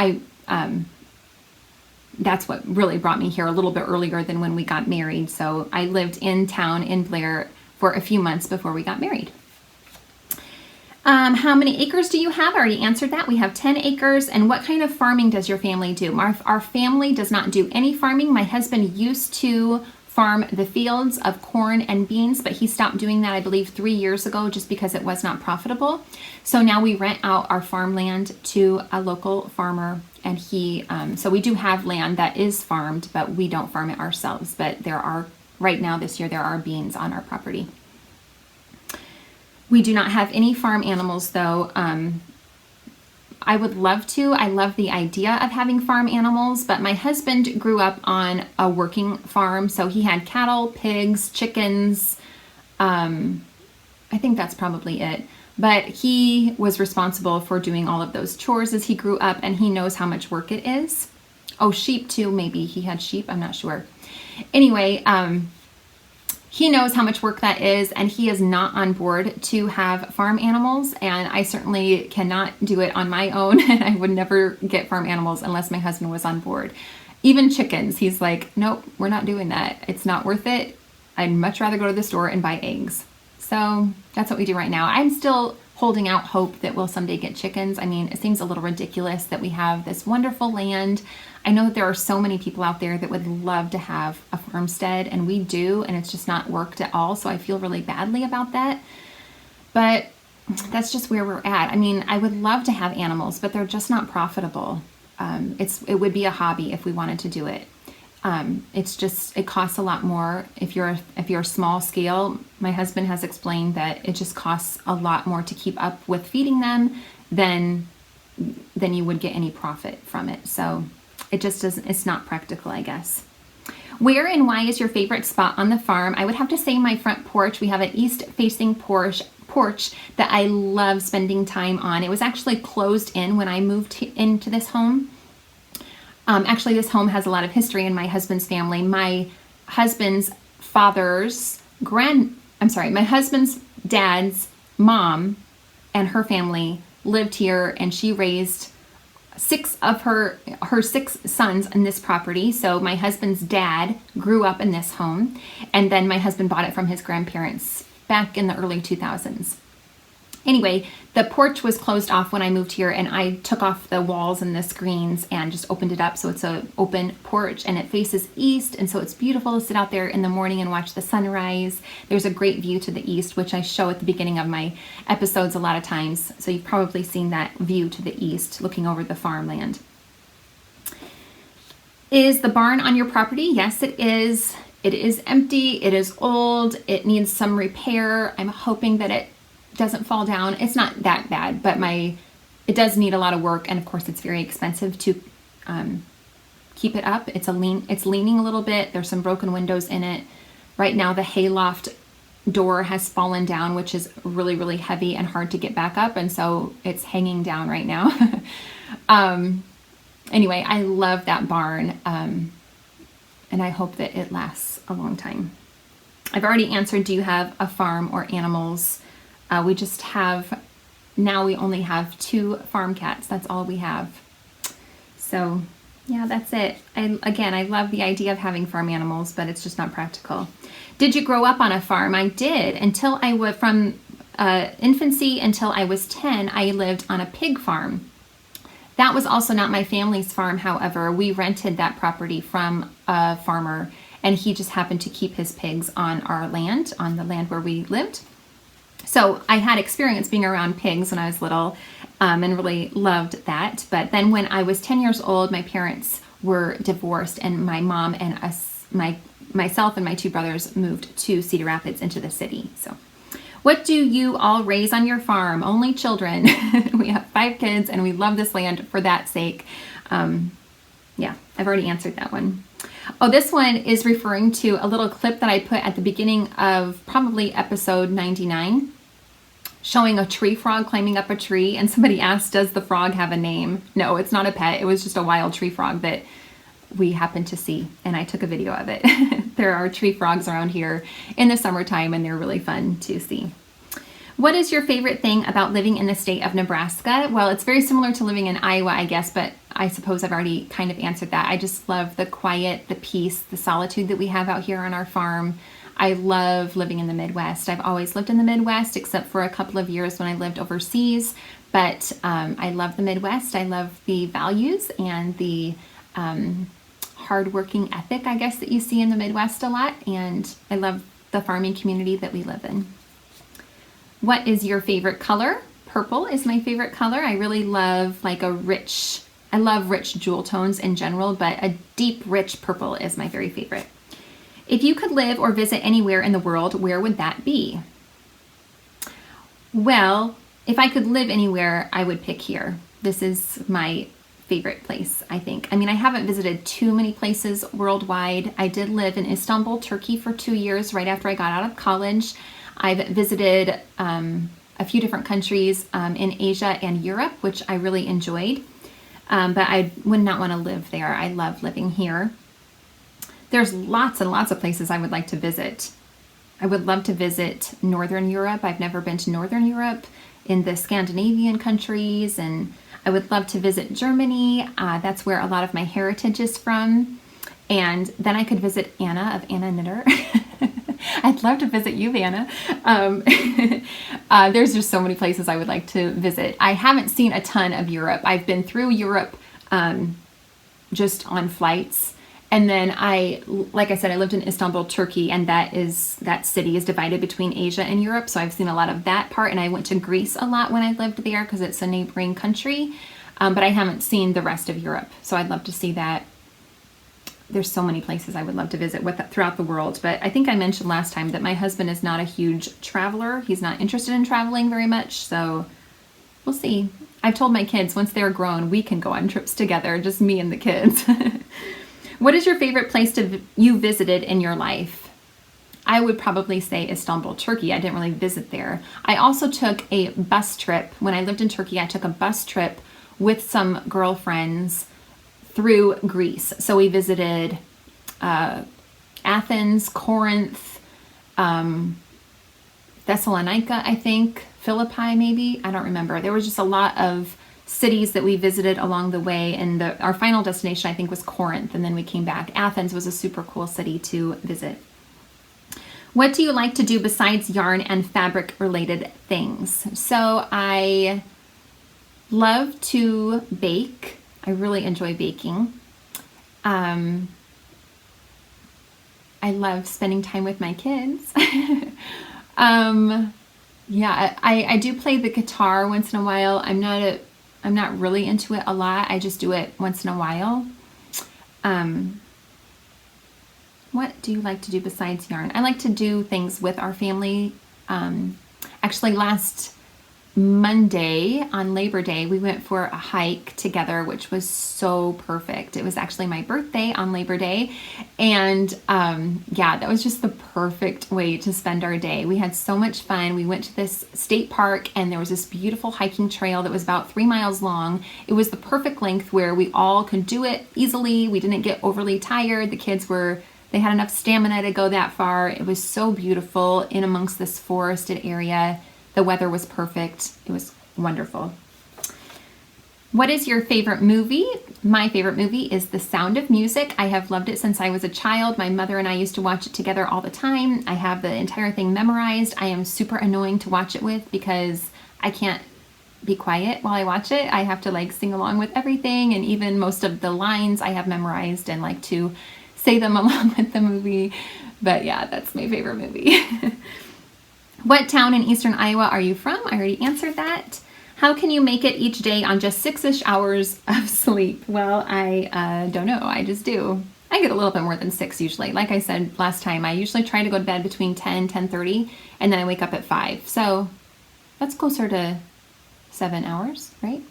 that's what really brought me here a little bit earlier than when we got married. So I lived in town in Blair for a few months before we got married. How many acres do you have? I already answered that. We have 10 acres. And what kind of farming does your family do? Our family does not do any farming. My husband used to farm the fields of corn and beans, but he stopped doing that, I believe, 3 years ago, just because it was not profitable. So now we rent out our farmland to a local farmer, and so we do have land that is farmed, but we don't farm it ourselves. But right now this year, there are beans on our property. We do not have any farm animals though. I would love to. I love the idea of having farm animals, but my husband grew up on a working farm. So he had cattle, pigs, chickens. I think that's probably it. But he was responsible for doing all of those chores as he grew up, and he knows how much work it is. Oh, sheep too, maybe. He had sheep. I'm not sure. Anyway, he knows how much work that is, and he is not on board to have farm animals, and I certainly cannot do it on my own, and I would never get farm animals unless my husband was on board. Even chickens, he's like, nope, we're not doing that. It's not worth it. I'd much rather go to the store and buy eggs. So that's what we do right now. I'm still holding out hope that we'll someday get chickens. I mean, it seems a little ridiculous that we have this wonderful land. I know that there are so many people out there that would love to have a farmstead, and we do, and it's just not worked at all. So I feel really badly about that. But that's just where we're at. I mean, I would love to have animals, but they're just not profitable. It would be a hobby if we wanted to do it. It costs a lot more if you're small scale. My husband has explained that it just costs a lot more to keep up with feeding them than you would get any profit from it. So it just doesn't, it's not practical, I guess. Where and why is your favorite spot on the farm? I would have to say my front porch. We have an east facing porch that I love spending time on. It was actually closed in when I moved into this home. Actually, this home has a lot of history in my husband's family. My husband's my husband's dad's mom and her family lived here, and she raised 6 of her 6 sons in this property. So my husband's dad grew up in this home, and then my husband bought it from his grandparents back in the early 2000s. Anyway, the porch was closed off when I moved here, and I took off the walls and the screens and just opened it up so it's an open porch, and it faces east, and so it's beautiful to sit out there in the morning and watch the sunrise. There's a great view to the east, which I show at the beginning of my episodes a lot of times, so you've probably seen that view to the east looking over the farmland. Is the barn on your property? Yes, it is. It is empty. It is old. It needs some repair. I'm hoping that it doesn't fall down. It's not that bad, but it does need a lot of work, and of course it's very expensive to keep it up. It's leaning a little bit. There's some broken windows in it. Right now the hayloft door has fallen down, which is really, really heavy and hard to get back up, and so it's hanging down right now. Anyway, I love that barn, and I hope that it lasts a long time. I've already answered, do you have a farm or animals? We only have 2 farm cats. That's all we have. So yeah, that's it. I love the idea of having farm animals, but it's just not practical. Did you grow up on a farm? I did. Until I was from infancy until I was 10, I lived on a pig farm. That was also not my family's farm. However, we rented that property from a farmer, and he just happened to keep his pigs on our land, on the land where we lived. So I had experience being around pigs when I was little, and really loved that. But then when I was 10 years old, my parents were divorced, and my mom and myself and my 2 brothers moved to Cedar Rapids into the city. So what do you all raise on your farm? Only children. We have 5 kids, and we love this land for that sake. Yeah, I've already answered that one. Oh, this one is referring to a little clip that I put at the beginning of probably episode 99, showing a tree frog climbing up a tree, and somebody asked, does the frog have a name? No, it's not a pet. It was just a wild tree frog that we happened to see, and I took a video of it. There are tree frogs around here in the summertime, and they're really fun to see. What is your favorite thing about living in the state of Nebraska? Well, it's very similar to living in Iowa, I guess, but I suppose I've already kind of answered that. I just love the quiet, the peace, the solitude that we have out here on our farm. I love living in the Midwest. I've always lived in the Midwest, except for a couple of years when I lived overseas, but I love the Midwest. I love the values and the hardworking ethic, I guess, that you see in the Midwest a lot, and I love the farming community that we live in. What is your favorite color? Purple is my favorite color. I really love I love rich jewel tones in general, but a deep, rich purple is my very favorite. If you could live or visit anywhere in the world, where would that be? Well, if I could live anywhere, I would pick here. This is my favorite place, I think. I mean, I haven't visited too many places worldwide. I did live in Istanbul, Turkey for 2 years right after I got out of college. I've visited a few different countries in Asia and Europe, which I really enjoyed, but I would not want to live there. I love living here. There's lots and lots of places I would like to visit. I would love to visit Northern Europe. I've never been to Northern Europe, in the Scandinavian countries, and I would love to visit Germany. That's where a lot of my heritage is from. And then I could visit Anna of Anna Knitter. I'd love to visit you, Anna. There's just so many places I would like to visit. I haven't seen a ton of Europe. I've been through Europe just on flights. And then like I said, I lived in Istanbul, Turkey, and that city is divided between Asia and Europe. So I've seen a lot of that part. And I went to Greece a lot when I lived there because it's a neighboring country. But I haven't seen the rest of Europe. So I'd love to see that. There's so many places I would love to visit throughout the world. But I think I mentioned last time that my husband is not a huge traveler. He's not interested in traveling very much. So we'll see. I've told my kids once they're grown, we can go on trips together, just me and the kids. What is your favorite place you visited in your life? I would probably say Istanbul, Turkey. I didn't really visit there. I also took a bus trip. When I lived in Turkey, I took a bus trip with some girlfriends through Greece. So we visited Athens, Corinth, Thessalonica, I think, Philippi maybe, I don't remember. There was just a lot of cities that we visited along the way, and our final destination I think was Corinth, and then we came back. Athens was a super cool city to visit. What do you like to do besides yarn and fabric related things? So I love to bake. I really enjoy baking. I love spending time with my kids. Yeah, I do play the guitar once in a while. I'm not really into it a lot. I just do it once in a while. What do you like to do besides yarn? I like to do things with our family. Actually, last Monday on Labor Day, we went for a hike together, which was so perfect. It was actually my birthday on Labor Day. And yeah, that was just the perfect way to spend our day. We had so much fun. We went to this state park, and there was this beautiful hiking trail that was about 3 miles long. It was the perfect length where we all could do it easily. We didn't get overly tired. The kids they had enough stamina to go that far. It was so beautiful in amongst this forested area. The weather was perfect. It was wonderful. What is your favorite movie? My favorite movie is The Sound of Music. I have loved it since I was a child. My mother and I used to watch it together all the time. I have the entire thing memorized. I am super annoying to watch it with because I can't be quiet while I watch it. I have to like sing along with everything, and even most of the lines I have memorized and like to say them along with the movie. But yeah, that's my favorite movie. What town in eastern Iowa are you from? I already answered that. How can you make it each day on just 6-ish hours of sleep? Well, I don't know. I just do. I get a little bit more than 6 usually. Like I said last time, I usually try to go to bed between 10, 10:30, and then I wake up at 5. So that's closer to 7 hours, right?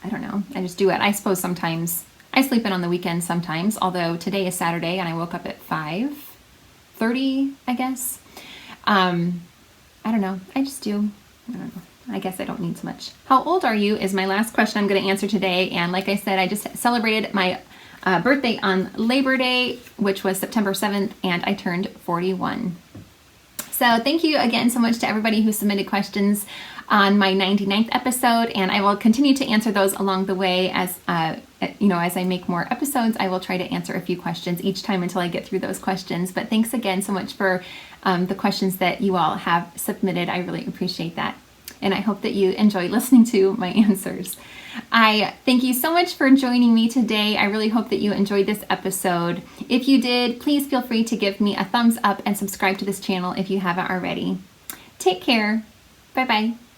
I don't know. I just do it. I suppose sometimes I sleep in on the weekends sometimes, although today is Saturday and I woke up at 5:30, I guess. I don't know. I just do. I don't know. I guess I don't need so much. How old are you is my last question I'm going to answer today. And like I said, I just celebrated my birthday on Labor Day, which was September 7th, and I turned 41. So thank you again so much to everybody who submitted questions on my 99th episode, and I will continue to answer those along the way as as I make more episodes. I will try to answer a few questions each time until I get through those questions. But thanks again so much for the questions that you all have submitted. I really appreciate that, and I hope that you enjoy listening to my answers. I thank you so much for joining me today. I really hope that you enjoyed this episode. If you did, please feel free to give me a thumbs up and subscribe to this channel if you haven't already. Take care. Bye-bye.